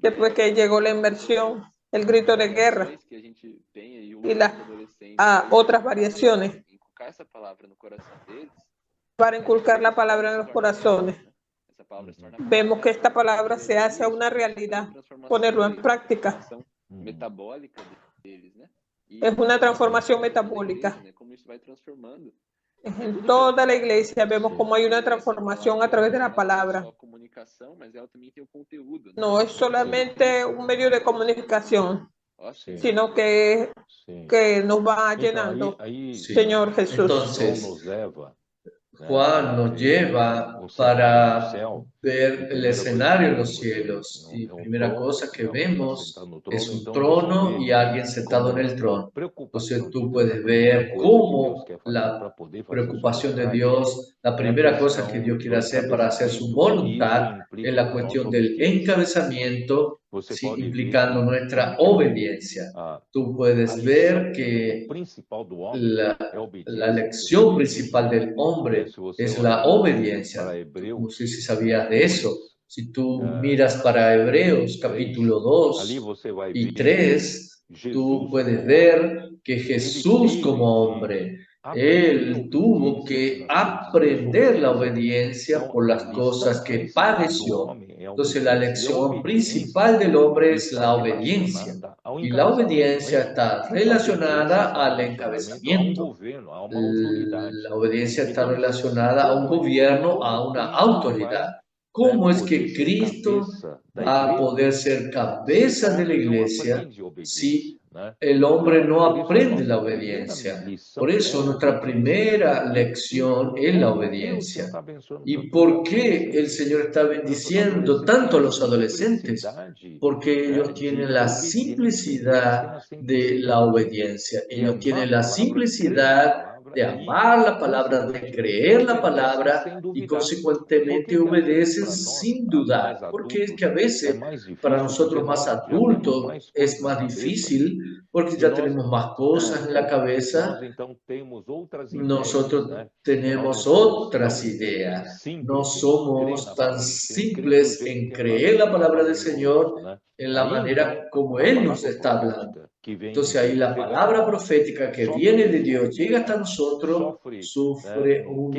Después que llegó la inversión, el grito de guerra y las otras variaciones para inculcar la palabra en los corazones, vemos que esta palabra se hace una realidad, ponerlo en práctica. Metabólica deles, né? Es una transformación metabólica. En toda la iglesia vemos cómo hay una transformación a través de la palabra. No es solamente un medio de comunicación, sino que nos va llenando, Señor Jesús. Entonces, Juan nos lleva para ver el escenario en los cielos. Y primera cosa que vemos es un trono y alguien sentado en el trono. Entonces tú puedes ver cómo la preocupación de Dios, la primera cosa que Dios quiere hacer para hacer su voluntad es la cuestión del encabezamiento, ¿sí? Implicando nuestra obediencia. Tú puedes ver que la lección principal del hombre es la obediencia. No sé si sabías de eso. Si tú miras para Hebreos capítulo 2 y 3, tú puedes ver que Jesús como hombre, él tuvo que aprender la obediencia por las cosas que padeció. Entonces la lección principal del hombre es la obediencia. Y la obediencia está relacionada al encabezamiento. La obediencia está relacionada a un gobierno, a una autoridad. ¿Cómo es que Cristo va a poder ser cabeza de la iglesia si el hombre no aprende la obediencia? Por eso nuestra primera lección es la obediencia. ¿Y por qué el Señor está bendiciendo tanto a los adolescentes? Porque ellos tienen la simplicidad de la obediencia. Ellos tienen la simplicidad de amar la palabra, de creer la palabra y consecuentemente obedecen sin dudar. Porque es que a veces para nosotros más adultos es más difícil porque ya tenemos más cosas en la cabeza. Nosotros tenemos otras ideas. No somos tan simples en creer la palabra del Señor en la manera como Él nos está hablando. Entonces ahí la palabra profética que viene de Dios llega hasta nosotros, sufre un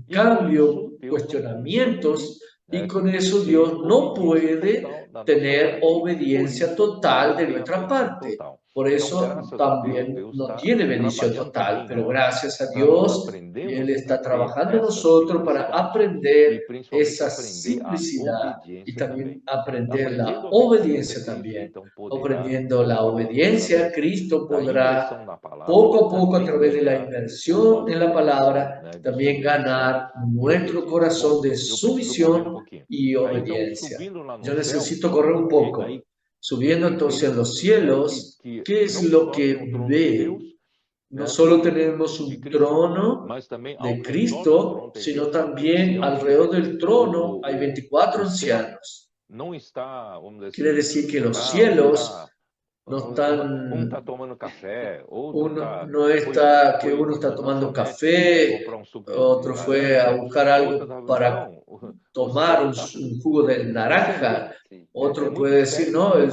cambio, cuestionamientos, y con eso Dios no puede tener obediencia total de nuestra parte. Por eso también no tiene bendición total, pero gracias a Dios, Él está trabajando en nosotros para aprender esa simplicidad y también aprender la obediencia también. Aprendiendo la obediencia, Cristo podrá poco a poco a través de la inmersión en la palabra también ganar nuestro corazón de sumisión y obediencia. Yo necesito correr un poco. Subiendo entonces a los cielos, ¿qué es lo que ve? No solo tenemos un trono de Cristo, sino también alrededor del trono hay 24 ancianos. Quiere decir que los cielos no están, no está que uno está tomando café, otro fue a buscar algo para tomar un jugo de naranja, otro puede decir, no, el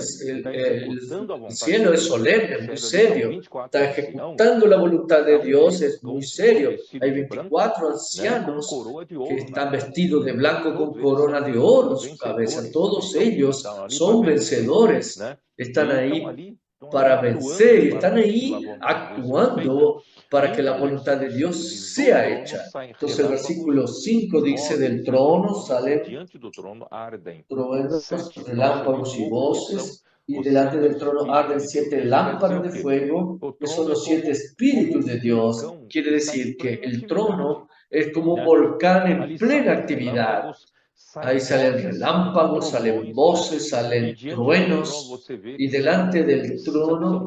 cielo es solemne, muy serio, está ejecutando la voluntad de Dios, es muy serio. Hay 24 ancianos que están vestidos de blanco con corona de oro en su cabeza, todos ellos son vencedores, están ahí para vencer, están ahí actuando para que la voluntad de Dios sea hecha. Entonces el versículo 5 dice, del trono salen truenos, relámpagos y voces, y delante del trono arden 7 lámparas de fuego, que son los 7 espíritus de Dios. Quiere decir que el trono es como un volcán en plena actividad. Ahí salen relámpagos, salen voces, salen truenos, y delante del trono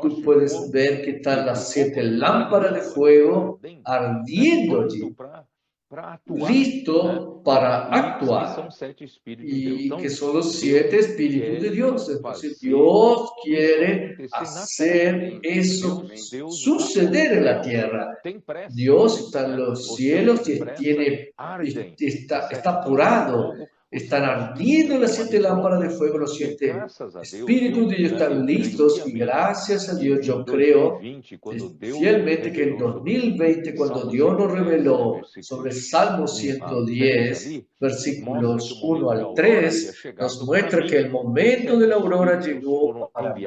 tú puedes ver que están las 7 lámparas de fuego ardiendo allí, listo para actuar, y que son los 7 espíritus de Dios. Entonces Dios quiere hacer eso suceder en la tierra. Dios está en los cielos y está apurado. Están ardiendo las 7 lámparas de fuego, los 7 espíritus de Dios están listos, y gracias a Dios yo creo fielmente que en 2020, cuando Dios nos reveló sobre Salmo 110, versículos 1 al 3, nos muestra que el momento de la aurora llegó para mí.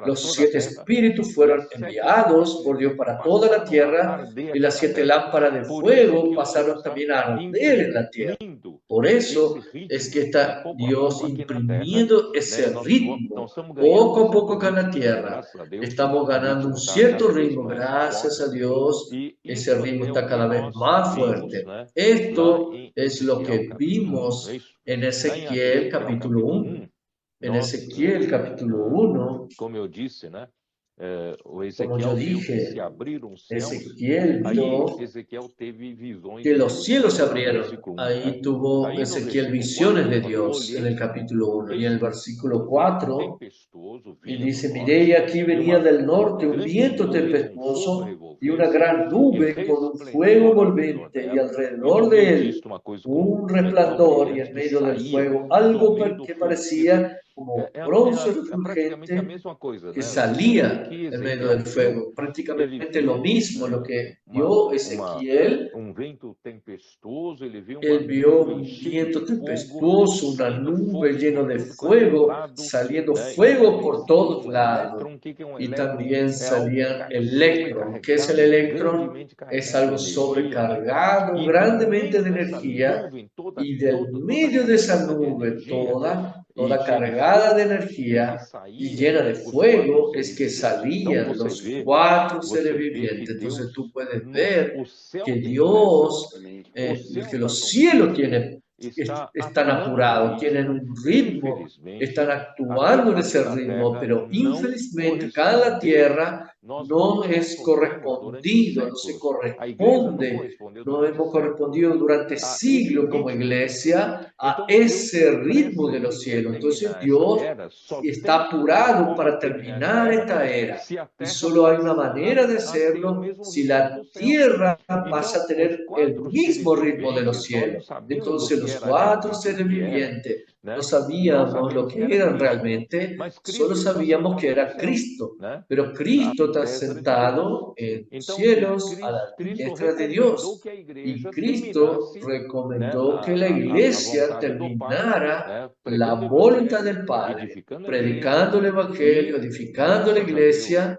Los 7 espíritus fueron enviados por Dios para toda la tierra, y las 7 lámparas de fuego pasaron también a arder en la tierra. Por eso es que está Dios imprimiendo ese ritmo. Poco a poco acá en la tierra estamos ganando un cierto ritmo, gracias a Dios. Ese ritmo está cada vez más fuerte. Esto es lo que vimos en Ezequiel capítulo 1. En Ezequiel capítulo 1, como yo dije, Ezequiel vio que los cielos se abrieron. Ahí tuvo Ezequiel visiones de Dios en el capítulo 1. Y en el versículo 4, y dice: miré, y aquí venía del norte un viento tempestuoso y una gran nube con un fuego envolvente, y alrededor de él un resplandor, y en medio del fuego algo que parecía como bronce refulgente que salía en medio del fuego. Prácticamente lo mismo lo que vio Ezequiel. Él vio un viento tempestuoso, una nube llena de fuego, saliendo fuego por todos lados. Y también salían electrones. ¿Qué es el electrón? Es algo sobrecargado grandemente de energía, y del medio de esa nube toda cargada de energía y llena de fuego, es que salían los 4 seres vivientes. Entonces tú puedes ver que Dios, que los cielos están apurados, tienen un ritmo, están actuando en ese ritmo, pero infelizmente acá en la tierra no es correspondido, no se corresponde. No hemos correspondido durante siglos como iglesia a ese ritmo de los cielos. Entonces Dios está apurado para terminar esta era, y solo hay una manera de hacerlo: si la tierra pasa a tener el mismo ritmo de los cielos. Entonces los 4 seres vivientes no sabíamos lo que eran realmente, solo sabíamos que era Cristo. Pero Cristo está sentado en los cielos a la diestra de Dios. Y Cristo recomendó que la iglesia terminara la voluntad del Padre, predicando el Evangelio, edificando la iglesia.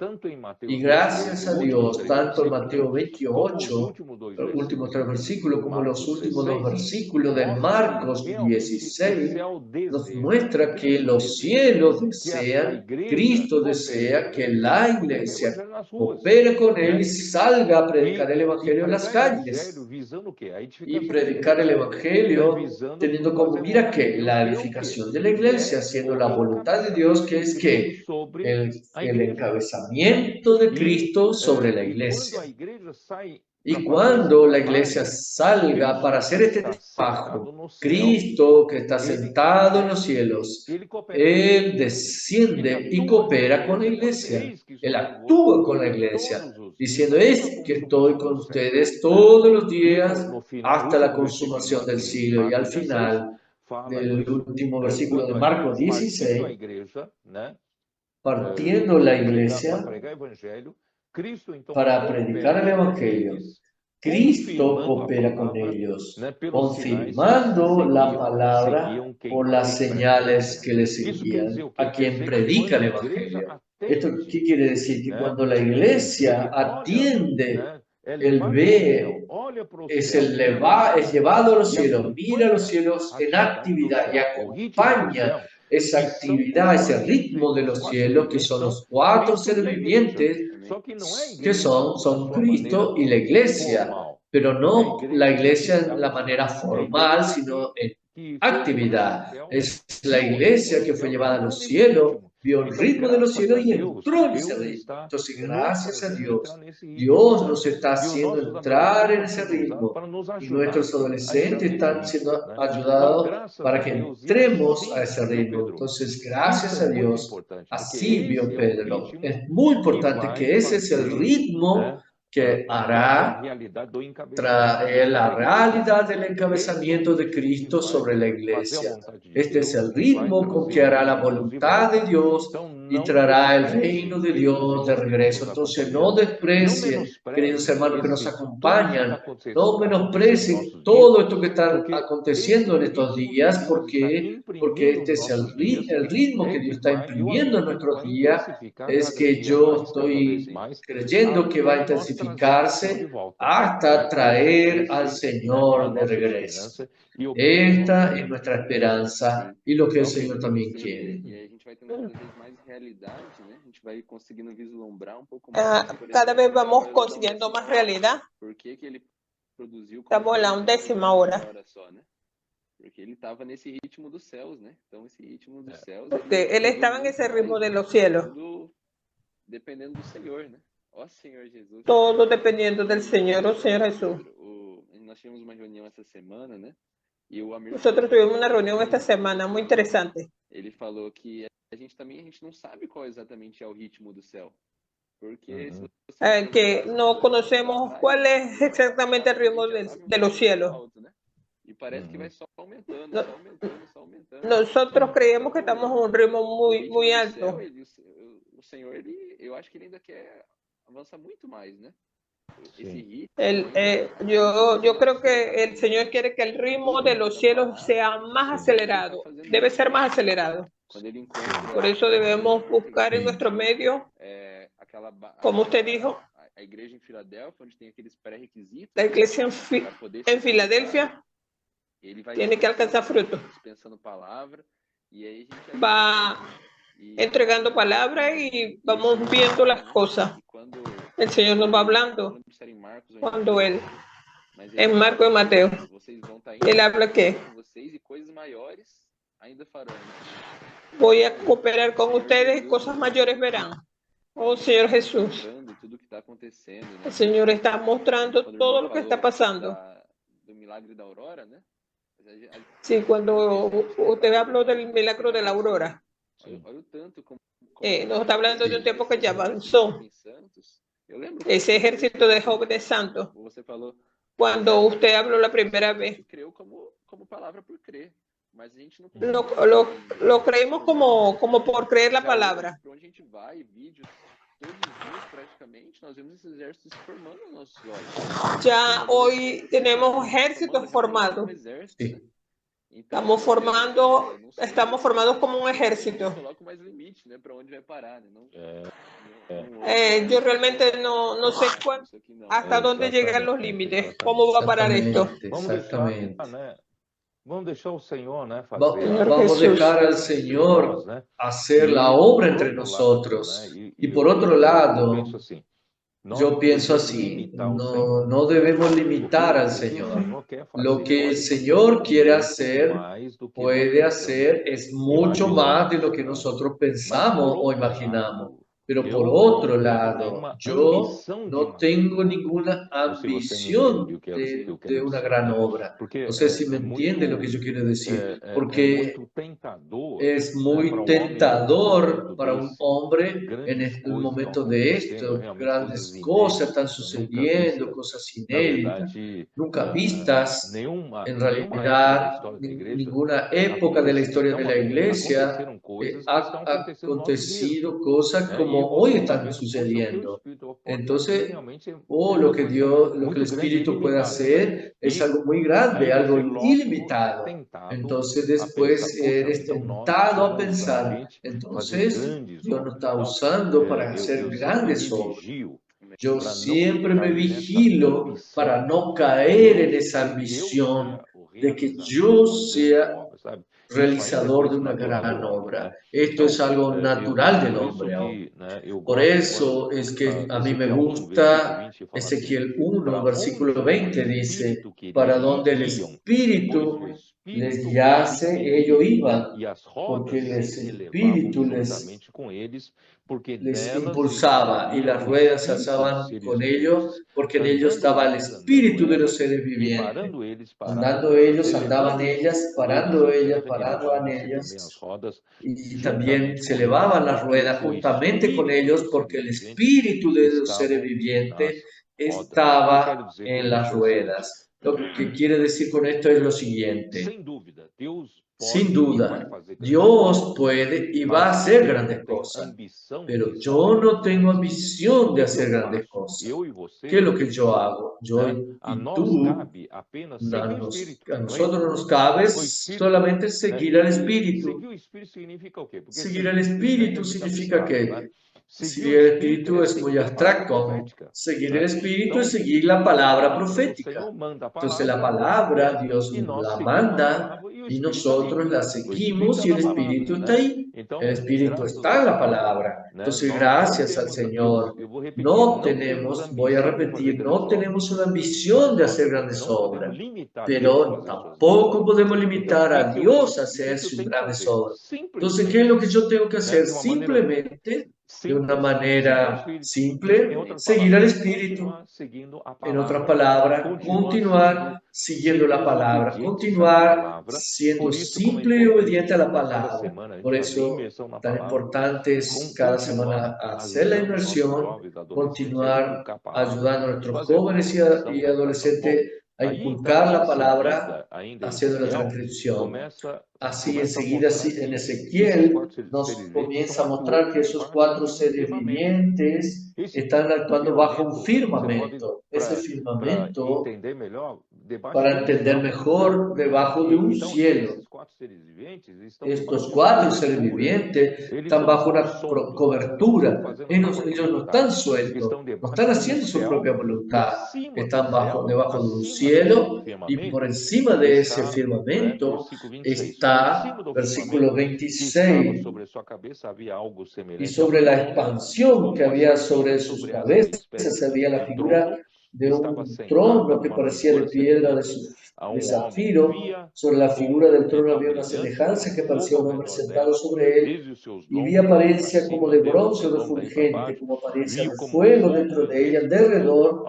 Y gracias a Dios, tanto en Mateo 28, los últimos 3 versículos, como los últimos 2 versículos de Marcos 16, nos muestra que los cielos desean, Cristo desea que la iglesia coopere con él y salga a predicar el Evangelio en las calles. Y predicar el Evangelio teniendo como mira que la edificación de la iglesia, haciendo la voluntad de Dios, que es que el encabezamiento de Cristo sobre la iglesia. Y cuando la iglesia salga para hacer este trabajo, Cristo, que está sentado en los cielos, Él desciende y coopera con la iglesia. Él actúa con la iglesia, diciendo: es que estoy con ustedes todos los días hasta la consumación del siglo. Y al final del último versículo de Marcos 16, partiendo la iglesia para predicar el Evangelio, Cristo coopera con ellos, confirmando la palabra por las señales que les envían a quien predica el Evangelio. ¿Esto qué quiere decir? Que cuando la iglesia atiende, él ve, es llevado a los cielos, mira a los cielos en actividad y acompaña esa actividad, ese ritmo de los cielos, que son los 4 seres vivientes, que son Cristo y la iglesia. pero no la iglesia en la manera formal, sino en actividad. Es la iglesia que fue llevada a los cielos, vio el ritmo de los cielos y entró en ese ritmo. Entonces, gracias a Dios, Dios nos está haciendo entrar en ese ritmo y nuestros adolescentes están siendo ayudados para que entremos a ese ritmo. Entonces, gracias a Dios, así vio Pedro. Es muy importante que ese es el ritmo que hará traer la realidad del encabezamiento de Cristo sobre la iglesia. Este es el ritmo con que hará la voluntad de Dios y traerá el reino de Dios de regreso. Entonces, no desprecien, queridos hermanos que nos acompañan, no menosprecien todo esto que está aconteciendo en estos días, porque este es el ritmo que Dios está imprimiendo en nuestros días. Es que yo estoy creyendo que va a intensificarse hasta traer al Señor de regreso. Esta es nuestra esperanza y lo que el Señor también quiere. E aí a gente vai tendo cada vez mais realidade, né? A gente vai conseguindo vislumbrar um pouco mais. Cada vez vamos consiguiendo más realidad. Por que ele produziu? Estamos en la 11ª hora. Só, né? Porque ele estava nesse ritmo dos céus, né? Então esse ritmo dos céus. Porque él estaba en ese ritmo de los cielos. Dependendo do Senhor, né? Ó Senhor Jesus. Todo dependiendo del Señor, oh Señor Jesús. Nós tivemos uma reunião essa semana, né? Nosotros tuvimos una reunión esta semana muy interesante. Ele falou que a gente não sabe qual exatamente é o ritmo do céu. Porque que no conocemos cuál es exactamente el ritmo de los cielos. Y parece que vai só aumentando, só aumentando. Nosotros creemos que estamos en un ritmo muy alto. O Senhor, eu acho que ele ainda quer avançar muito mais, né? Yo creo que el Señor quiere que el ritmo de los cielos sea más acelerado, debe ser más acelerado. Por eso debemos buscar en nuestro medio, como usted dijo, la iglesia en Filadelfia, donde tiene aquellos pré-requisitos. La iglesia en Filadelfia tiene que alcanzar fruto. Va entregando palabra y vamos viendo las cosas. El Señor nos va hablando cuando Él, en Marcos y Mateo, Él habla que voy a cooperar con ustedes y cosas mayores verán. Oh Señor Jesús, el Señor está mostrando todo lo que está pasando. Sí, cuando usted habló del milagro de la aurora, nos está hablando de un tiempo que ya avanzó. Ese ejército de jóvenes santos. Cuando usted habló la primera vez, lo creímos como por creer la palabra. Ya hoy tenemos ejércitos formados. Estamos formados como un ejército. Yo realmente no sé hasta dónde llegan los límites, cómo va a parar esto. Exactamente. Vamos dejar al Señor, ¿no? Vamos a dejar al Señor hacer la obra entre nosotros. Y por otro lado, yo pienso así, no debemos limitar al Señor. Lo que el Señor quiere hacer, puede hacer, es mucho más de lo que nosotros pensamos o imaginamos. Pero por otro lado, yo no tengo ninguna ambición de una gran obra. No sé si me entiende lo que yo quiero decir, porque es muy tentador para un hombre en el momento de esto. Grandes cosas están sucediendo, cosas inéditas, nunca vistas. En realidad, ninguna época de la historia de la iglesia ha acontecido cosas como hoy están sucediendo. Entonces, lo que el Espíritu puede hacer es algo muy grande, algo ilimitado. Entonces, después eres tentado a pensar, entonces, Dios nos está usando para hacer grandes obras. Yo siempre me vigilo para no caer en esa ambición de que yo sea realizador de una gran obra. Esto es algo natural del hombre aún. Por eso es que a mí me gusta Ezequiel 1, versículo 20, dice, para donde el Espíritu les guiase, ellos iban, porque el Espíritu les impulsaba y las ruedas se alzaban con ellos, porque en ellos estaba el Espíritu de los seres vivientes. Andando ellos, andaban ellas, parando paraban ellas, y también se elevaban las ruedas juntamente con ellos, porque el Espíritu de los seres vivientes estaba en las ruedas. Lo que quiere decir con esto es lo siguiente. Sin duda, Dios puede y va a hacer grandes cosas, pero yo no tengo ambición de hacer grandes cosas. ¿Qué es lo que yo hago? Yo y tú, a nosotros nos cabe solamente seguir al Espíritu. Seguir al Espíritu significa que seguir el Espíritu es muy abstracto. Seguir el Espíritu es seguir la palabra profética. Entonces la palabra Dios la manda y nosotros la seguimos y el Espíritu está ahí. El Espíritu está en la palabra. Entonces gracias al Señor. No tenemos, voy a repetir, no tenemos una ambición de hacer grandes obras, pero tampoco podemos limitar a Dios a hacer sus grandes obras. Entonces, ¿qué es lo que yo tengo que hacer? Simplemente, de una manera simple, seguir al Espíritu. En otras palabras, continuar siguiendo la palabra, continuar siendo simple y obediente a la palabra. Por eso, tan importante es cada semana hacer la inmersión, continuar ayudando a nuestros jóvenes y adolescentes a inculcar la palabra, haciendo la transcripción. Así enseguida en Ezequiel nos comienza a mostrar que esos 4 seres vivientes están actuando bajo un firmamento. Ese firmamento, para entender mejor, debajo de un cielo. Estos 4 seres vivientes están bajo una cobertura. Ellos no están sueltos, no están haciendo su propia voluntad. Están debajo de un cielo y por encima de ese firmamento está, versículo 26, y sobre la expansión que había sobre sus cabezas había la figura de un trono que parecía de piedra de zafiro. Sobre la figura del trono había una semejanza que parecía un hombre sentado sobre él, y vi apariencia como de bronce refulgente, como apariencia de fuego dentro de ella, alrededor,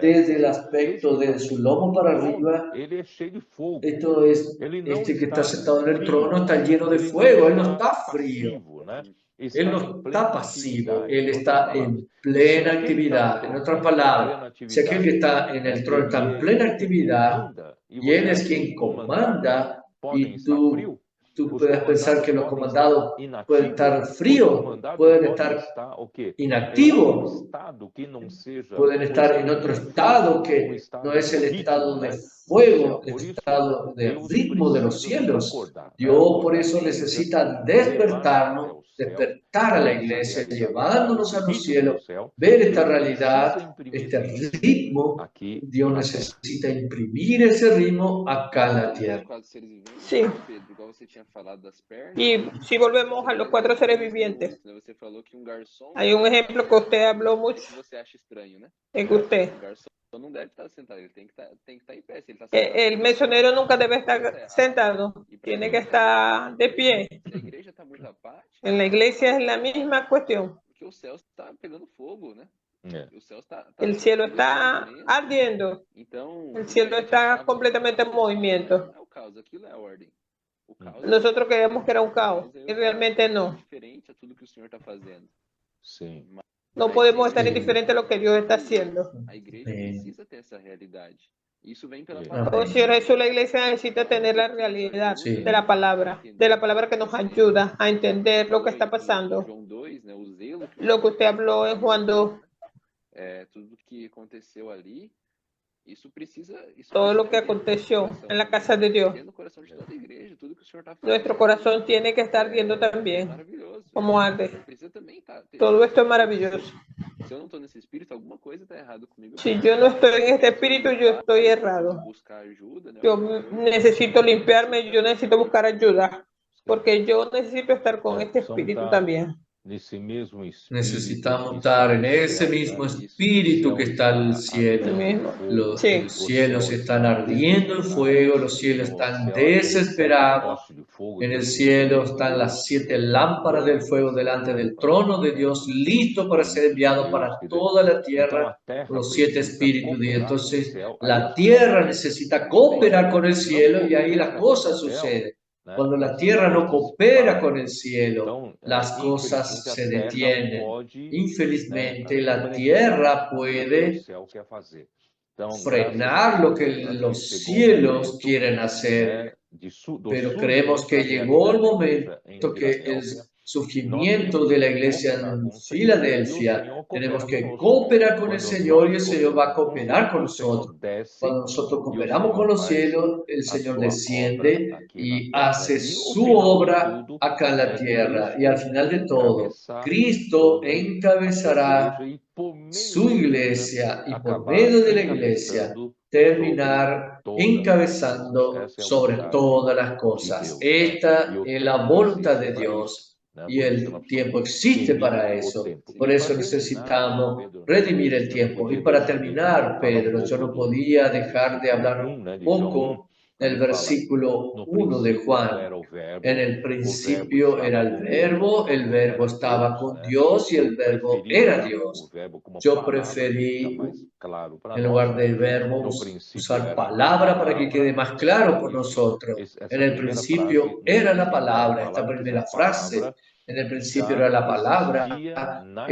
desde el aspecto de su lomo para arriba. Esto es, este que está sentado en el trono está lleno de fuego, él no está frío. Él no está pasivo, él está en plena actividad. En otras palabras, si aquel que está en el trono está en plena actividad y él es quien comanda, y tú puedes pensar que los comandados pueden estar fríos, pueden estar inactivos, pueden estar en otro estado que no es el estado de fuego, el estado de ritmo de los cielos. Dios por eso necesita despertarnos, despertar a la iglesia, llevándonos a los cielos, ver esta realidad, este ritmo. Dios necesita imprimir ese ritmo acá en la tierra. Sí. Y si volvemos a los 4 seres vivientes, hay un ejemplo que usted habló mucho, en que usted, el mesonero nunca debe estar sentado, tiene que estar de pie. En la iglesia es la misma cuestión. El cielo está ardiendo, el cielo está completamente en movimiento. Nosotros creemos que era un caos y realmente no. No podemos estar indiferentes a lo que Dios está haciendo. Oh, Señor Jesús, la iglesia necesita tener la realidad de la palabra que nos ayuda a entender lo que está pasando. Lo que usted habló en Juan 2. Todo lo que aconteció en la casa de Dios. Nuestro corazón tiene que estar viendo también como arde. Todo esto es maravilloso. Se eu não estou nesse espírito, alguma coisa está errado comigo. Si yo no estoy en este espíritu, yo estoy errado. Buscar ajuda, né? Yo necesito limpiarme, yo necesito buscar ayuda, porque yo necesito estar con este espíritu también. Nesse mesmo espírito Necesitamos que estar está en no ese céu, mismo né? espíritu que está en el Está cielo. ardendo fogo, Sí. Los cielos céu están está ardiendo en fuego, los cielos o están céu aqueles 7 desesperados. postes de fogo En el diante do cielo trono de están Deus, las 7 lámparas del fuego delante del trono de Dios, listo para ser enviado para toda la Então tierra a terra por los 7 precisa espíritus. Y cooperar com o entonces céu, aí la as tierra coisas necesita cooperar con el se não cielo y ahí la coopera com cosa o céu, sucede. né, Cuando la as tierra no coisas coopera param. con el cielo, Então, las cosas infelizmente, a se terra detienen. pode, Infelizmente, né, la frenar tierra o que o puede céu quer fazer. Então, graças a frenar lo Deus, que acho que los chegou o cielos momento, quieren hacer, né, do pero creemos surgimento que da llegó el realidade da igreja em momento que el Filadélfia. Nós surgimiento temos de la que iglesia cooperar en com o Senhor e o Filadelfia, Senhor tenemos coopera que conosco. cooperar con el Quando Señor y nós el Señor va a cooperamos com cooperar con Deus, o Senhor nosotros. desce Cuando nosotros e o cooperamos con Senhor los faz cielos, el a Señor sua obra desciende aqui na y terra. hace E o su final de obra tudo acá en la é tierra. Y al Cristo final de todo, encabeçar Cristo sobre a sua encabezará igreja e por meio su da igreja iglesia y por acabar medio de la iglesia encabeçando sobre terminar todas as coisas. encabezando Essa é a sobre vontade todas las de cosas. Deus, né? E Esta o es la tempo voluntad existe de para isso, Dios né? y Por isso que nós el tiempo precisamos existe remir para o eso. tempo. Por E eso para terminar, necesitamos Pedro, né? redimir el Eu não tiempo. Y podia para deixar de terminar, falar Pedro, yo pouco no do podía dejar de versículo hablar 1, un né, de João 1, poco del ali fala: versículo no 1 de princípio Juan. era o En verbo el estava principio era com Deus, el e verbo era estaba Deus, con né? Dios y Eu el verbo preferi era usar o Dios. verbo como Yo palavra para ficar preferí, mais claro para en nós, lugar né? del verbo, No princípio usar era a palabra para que palavra, quede más claro por e nosotros. En essa el primeira frase, principio no era la princípio era a palabra, esta palavra, que essa primera frase, palavra en el principio era já la palabra, existia na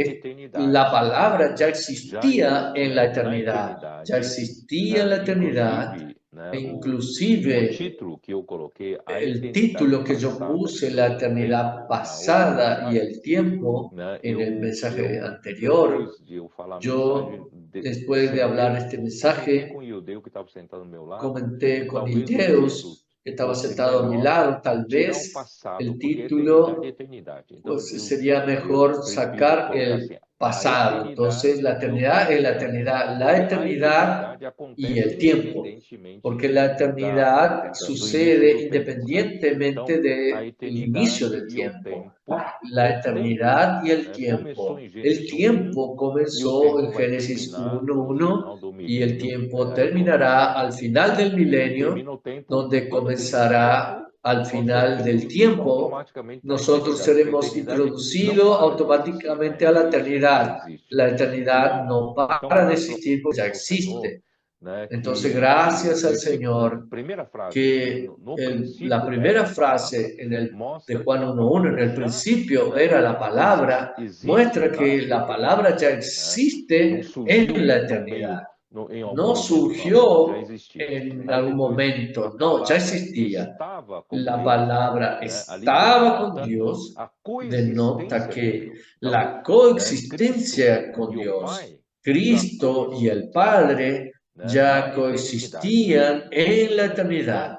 la eternidade, palabra ya já existía en la existia na eternidad, ya eternidade, existía en né? la eternidad, Inclusive, e né, o inclusive título que eu coloquei, a el eternidade título que yo passada puse, e la o eternidad tempo, na outra pasada y mensagem, el tiempo, né? en el mensaje Eu anterior, depois de eu falar a mensagem, yo, después de hablar este comentei mensaje, com o Ildeu que estava sentado ao meu lado, comenté que con talvez o título Deus, que estaba fosse sentado a mi melhor lado, tal tirar o vez passado, el porque eternidade é título eternidade. Então pues, sería eu mejor prefiro sacar colocar assim, el a pasado. Entonces, eternidade la e o eternidad es tempo, la né? eternidad, Porque a eternidade y acontece el tiempo, independentemente porque la eternidad do início sucede do tempo, né? independientemente Então, a del inicio eternidade del e o tiempo. tempo, La o tempo, eternidad y el né, começou tiempo. em El Gênesis 1:1 tiempo e o comenzó en tempo vai Génesis terminar no 1:1 final do y el milênio, tiempo aí quando terminará al final del milenio, termina o tempo, donde quando termina o comenzará tempo, al nós somos final del introduzidos tiempo. automaticamente na Nosotros eternidade, porque a seremos eternidade não introducidos para de existir, automáticamente a né? la Isso já eternidad. existe. La eternidad no Então, para de graças existir porque ya ao Senhor, existe. né, Entonces, que o gracias al versículo, né, Señor primeira frase, que no la princípio era primera a palavra, frase de mostra que Juan a 1:1, en palavra el já, principio né, era la palabra, existe muestra na que la palabra eternidade, ya né? Não existe en surgiu la no meio, eternidad. em algum No momento, não, já surgió existia. en Aí algún depois, a momento, no, ya palavra existía. estava com La Deus, palabra né? Ali estaba con denota Dios, a denota coexistência com que Deus. Então, la né, Cristo coexistencia con e o Dios, Pai já Cristo y el coexistiam, Padre né, na ya eternidade. coexistían en la Então, eternidad.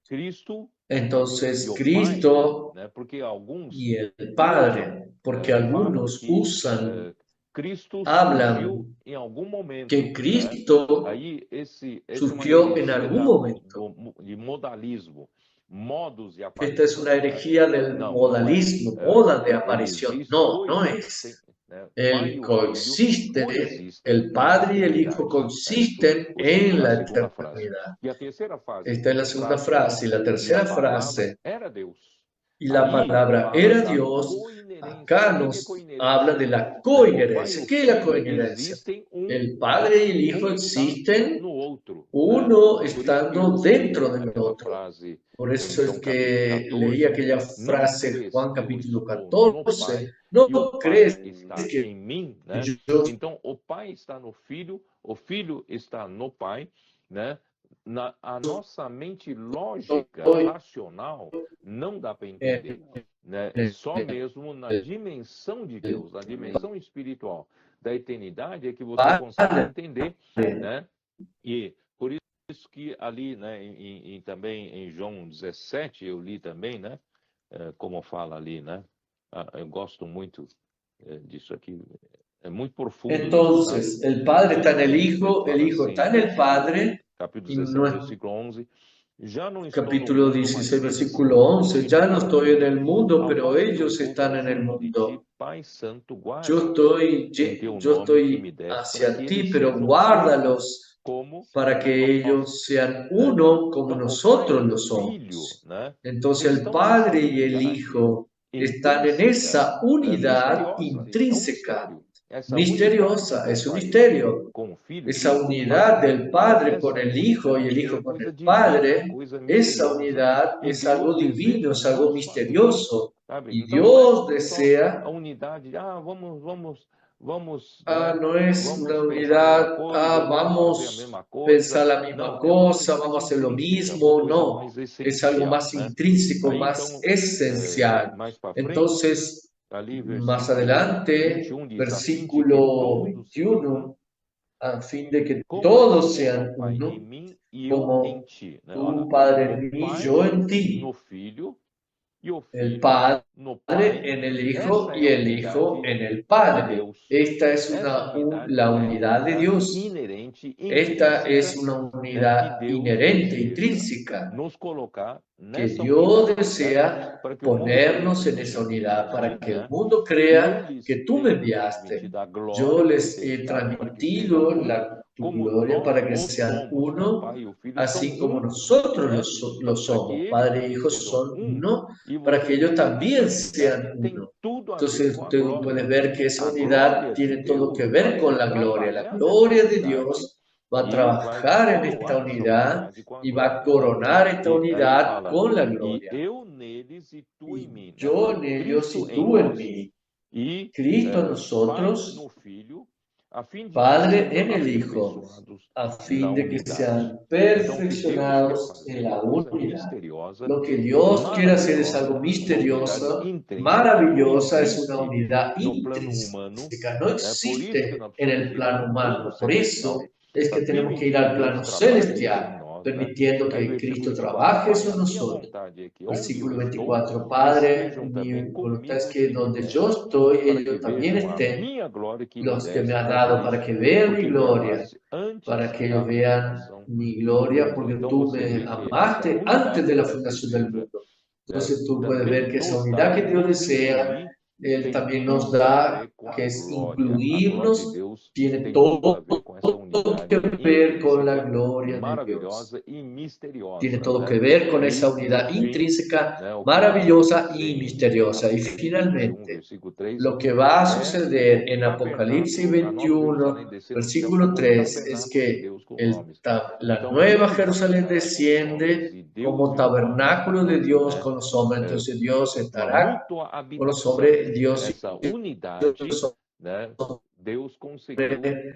Cristo e Entonces, o Pai, Cristo né, porque alguns y el usam, Padre, porque falam algunos que usan, Cristo surgiu hablan em algum que momento, né? Cristo Aí essa é uma surgió en heresia algún momento. de modalismo, modos de Esta es una aparição, né? herejía del Não, não é. modalismo, moda de Ele aparición. existe, No, no coexistem, es. né? O Pai e Él o Filho coexiste, coexistem el na Padre y el Hijo eternidade. Isso coexisten en a la segunda frase. eternidad. E a terceira Esta es la segunda frase frase. Y diz: la e a tercera palavra frase, era Deus. y la Aí palabra fala era da Dios. coinerência. Acá O que é nos habla coinerência? de la Né? O Pai e coinherencia. o ¿Qué es la Filho coinherencia? existem um, El Padre y el Hijo está existen, no outro, né? uno Por isso que eu estando citei dentro del aquela otro. frase Por em eso es João capítulo que leí 14, aquella não frase, crês Juan que eu capítulo estou no 14, Pai no e o crees Pai está que em mim, né? yo Então o Pai está no Filho, o Filho está no Pai, né? A nossa mente lógica, soy racional, não dá para entender, né? Só mesmo na dimensão de Deus, na dimensão espiritual da eternidade é que você consegue Padre. entender, né? E por isso que ali, né, também em João 17, eu li também, né? Como fala ali, né? Eu gosto muito disso aqui. Entonces, el Padre está en el Hijo está en el Padre. Capítulo 16, versículo 11, ya no estoy en el mundo, pero ellos están en el mundo. Yo estoy hacia ti, pero guárdalos para que ellos sean uno como nosotros lo somos. Entonces el Padre y el Hijo están en esa unidad intrínseca, misteriosa, es un misterio. Esa unidad del Padre con el Hijo y el Hijo con el Padre, esa unidad es algo divino, es algo misterioso. Y Dios desea... no es una unidad, vamos a pensar la misma cosa, vamos a hacer lo mismo, no. Es algo más intrínseco, más esencial. Entonces, más adelante, versículo 21, a fin de que todos sean uno, como tú, Padre, en mí, yo en ti. El Padre en el Hijo y el Hijo en el Padre. Esta es la unidad de Dios. Esta es una unidad inherente, intrínseca, que Dios desea ponernos en esa unidad para que el mundo crea que tú me enviaste. Yo les he transmitido tu gloria para que sean uno, así como nosotros lo somos. Padre e Hijo son uno, para que ellos también sean uno. Entonces usted puede ver que esa unidad tiene todo que ver con la gloria. La gloria de Dios va a trabajar en esta unidad y va a coronar esta unidad con la gloria. Y yo en ellos y tú en mí. Cristo en nosotros, Padre en el Hijo, a fin de que sean perfeccionados en la unidad. Lo que Dios quiere hacer es algo misterioso, maravillosa, es una unidad intrínseca, no existe en el plano humano. Por eso es que tenemos que ir al plano celestial, permitiendo que Cristo trabaje sobre nosotros. Versículo 24, Padre, mi voluntad es que donde yo estoy, ellos también estén, los que me has dado, para que vean mi gloria, para que ellos vean mi gloria, porque tú me amaste antes de la fundación del mundo. Entonces tú puedes ver que esa unidad que Dios desea, Él también nos da, que es incluirnos, tiene todo que ver con la gloria de Dios. Tiene todo que ver con esa unidad intrínseca, maravillosa y misteriosa. Y finalmente, lo que va a suceder en Apocalipsis 21, versículo 3, es que la nueva Jerusalén desciende como tabernáculo de Dios con los hombres. Entonces Dios estará con los hombres, Dios Deus conseguiu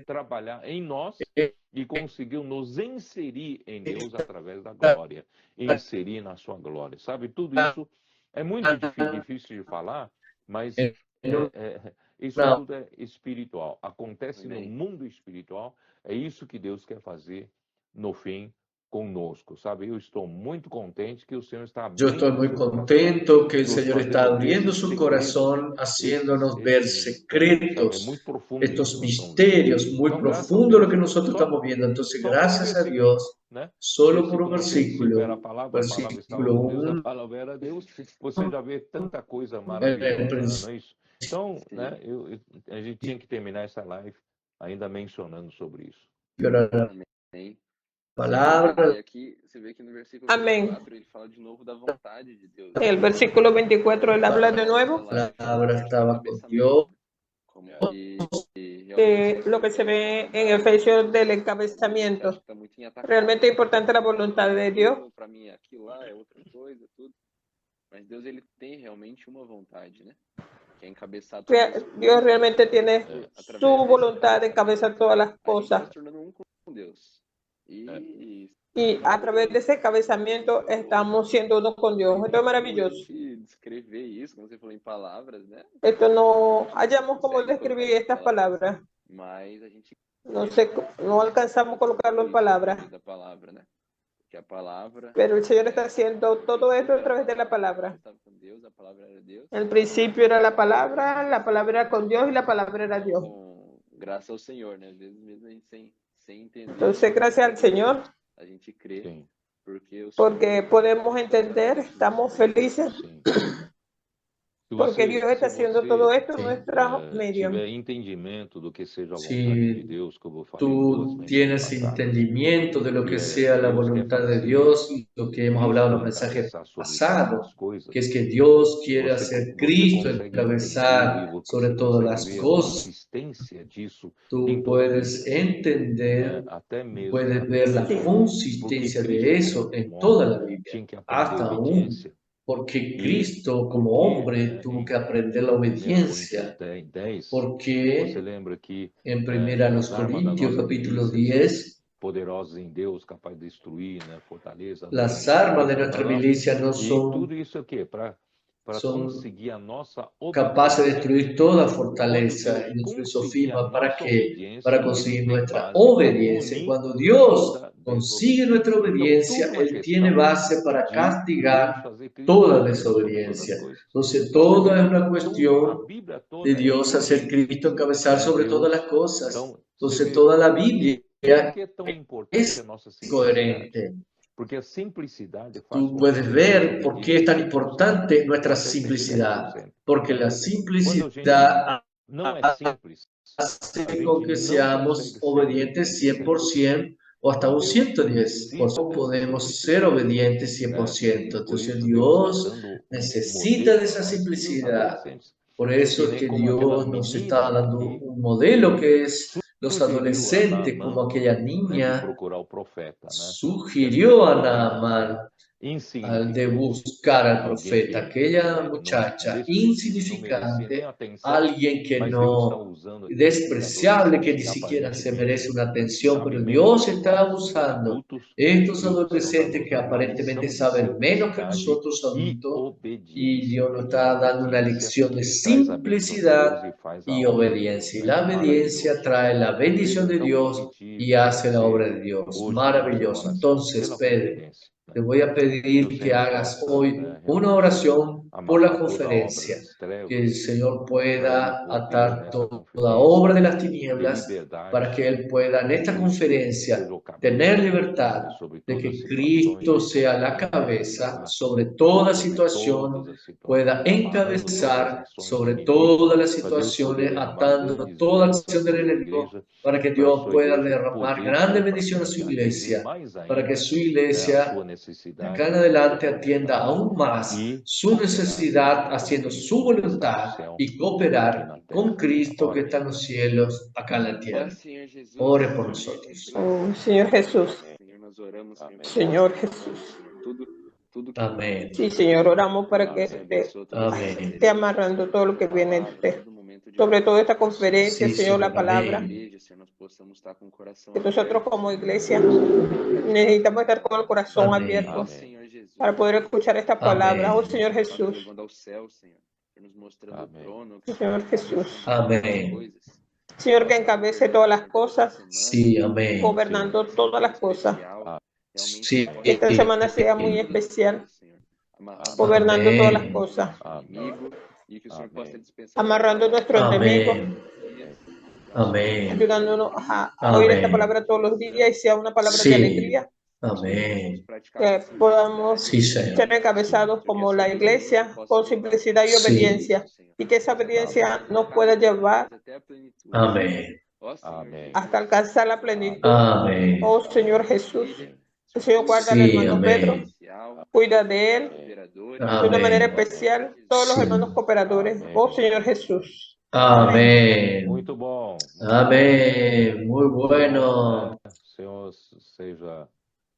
trabalhar em nós e conseguiu nos inserir em Deus através da glória, inserir na sua glória. Sabe, tudo isso é muito difícil de falar, mas isso tudo é espiritual. Acontece no mundo espiritual, é isso que Deus quer fazer no fim conosco, sabe? Eu estou muito contente que o Senhor está abrindo. Yo estoy muy contento que el Señor está abriendo su corazón, haciéndonos ver secretos, estos misterios muy profundos lo que nosotros estamos viendo. Entonces, gracias a Dios, solo por un versículo 1. Você já vê tanta coisa maravilhosa, não é isso? Então, né, a gente tinha que terminar essa live ainda mencionando sobre isso. Amém. Palabra. Aquí se ve que en el versículo Amén. 24 él habla de nuevo da vontade de Dios. El versículo 24 él habla de nuevo. La palabra estaba con Dios. Lo que se ve en Efesios del encabezamiento. Realmente importante la voluntad de Dios. Para mí aqui lá é outra coisa, tudo. Mas Deus ele tem realmente uma vontade, né? Que é encabeçar todas. Dios realmente tiene su voluntad de encabezar todas las cosas. Com Deus. Y a través de ese encabezamiento estamos siendo uno con Dios. Esto es maravilloso. Descrever isso, como você falou em palavras, né? Esto no hallamos cómo describir estas palabras. Mas a gente no alcanzamos a colocarlo en palabras. Da palavra, né? Que a palavra. Pero el Señor está haciendo todo esto a través de la palabra. Deus, a palavra era Deus. El principio era la palabra era con Dios y la palabra era Dios. graças ao Senhor, né? Às vezes mesmo a gente sem entender. Entonces, gracias al Señor, a gente crê, Sim. porque podemos entender, estamos felices, Sim. porque Dios está haciendo todo esto en nuestro medio. tiver entendimento do que seja a vontade Si de Deus, como eu falei tú tienes entendimiento de lo que sea la voluntad de Dios, y lo que hemos hablado en los mensajes pasados, que es que Dios quiere hacer Cristo atravesar sobre todas las cosas, tú puedes entender, puedes ver la consistencia de eso en toda la Biblia, hasta aún porque Cristo como hombre tuvo que aprender la obediencia, porque en primera los Corintios capítulo 10, poderosos em Deus, capaz de destruir, né, fortaleza. Las armas de nuestra milicia no E son, tudo isso aqui para conseguir a nossa capaces de destruir toda fortaleza y destruir sofisma. ¿Para qué? Para conseguir nuestra obediencia. Cuando Dios consigue nuestra obediencia, Él tiene base para castigar toda desobediencia. Entonces, todo es una cuestión de Dios hacer Cristo encabezar sobre todas las cosas. Entonces, toda la Biblia es coherente. Porque a simplicidade Tú puedes ver por qué es tan importante nuestra simplicidad. Porque la simplicidad não é simples, hace con que seamos obedientes 100% o hasta un 110%. Podemos ser obedientes 100%. Entonces Dios necesita de esa simplicidad. Por eso es que Dios nos está dando un modelo que es los adolescentes, como aquella niña sugirió a Naamán al de buscar al profeta, aquella muchacha insignificante, alguien que no, despreciable, que ni siquiera se merece una atención, pero Dios está usando estos adolescentes que aparentemente saben menos que nosotros adultos, y Dios nos está dando una lección de simplicidad y obediencia. Y la obediencia trae la bendición de Dios y hace la obra de Dios. Maravilloso. Entonces, Pedro, te voy a pedir que hagas hoy una oración por la conferencia, que el Señor pueda atar toda obra de las tinieblas para que Él pueda en esta conferencia tener libertad de que Cristo sea la cabeza sobre toda situación, pueda encabezar sobre todas las situaciones, atando toda acción del enemigo, para que Dios pueda derramar grande bendición a su iglesia, para que su iglesia de acá en adelante atienda aún más su necesidad, haciendo su voluntad y cooperar con Cristo que está en los cielos, acá en la tierra. Ore por nosotros. Oh, Señor Jesús. Señor Jesús. Amén. Sí, Señor, oramos para que esté amarrando todo lo que viene de usted. Sobre todo esta conferencia, Sí, Señor, la Señor, palabra. amén. Que nosotros como iglesia necesitamos estar con el corazón Amén. abierto para poder escuchar esta palabra. Amén. Oh, Señor Jesús. Señor Jesús. Amén. Señor, que encabece todas las cosas, Sí, amén. gobernando todas las cosas. Sí. Que esta semana sea muy especial, gobernando todas las cosas, amarrando nuestro enemigo, Amén. Amén. ayudándonos a oír esta palabra todos los días y sea una palabra de alegría, Amén. que podamos Sí, Señor. ser encabezados como la iglesia con simplicidad y Sí. obediencia, y que esa obediencia nos pueda llevar Amén. hasta alcanzar la plenitud. Amén. Oh Señor Jesús, el Señor guarda al Sí, hermano Pedro, amén. cuida de él de una Amén. manera especial, todos los Sí. hermanos cooperadores. Oh Señor Jesús. Amén. Muito bom. Amén. Muy bueno. Senhor seja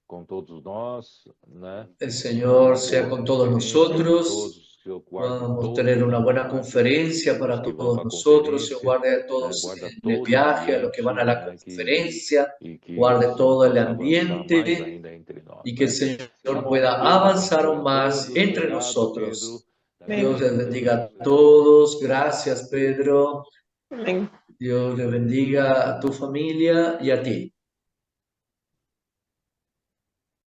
com todos nós, né? El Señor sea con todos nosotros. Vamos a tener una buena conferencia para todos nosotros. Se guarde a todos en el viaje, a los que van a la conferencia. Guarde todo el ambiente y que el Señor pueda avanzar aún más entre nosotros. Dios les bendiga a todos. Gracias, Pedro. Amén. Dios le bendiga a tu familia y a ti.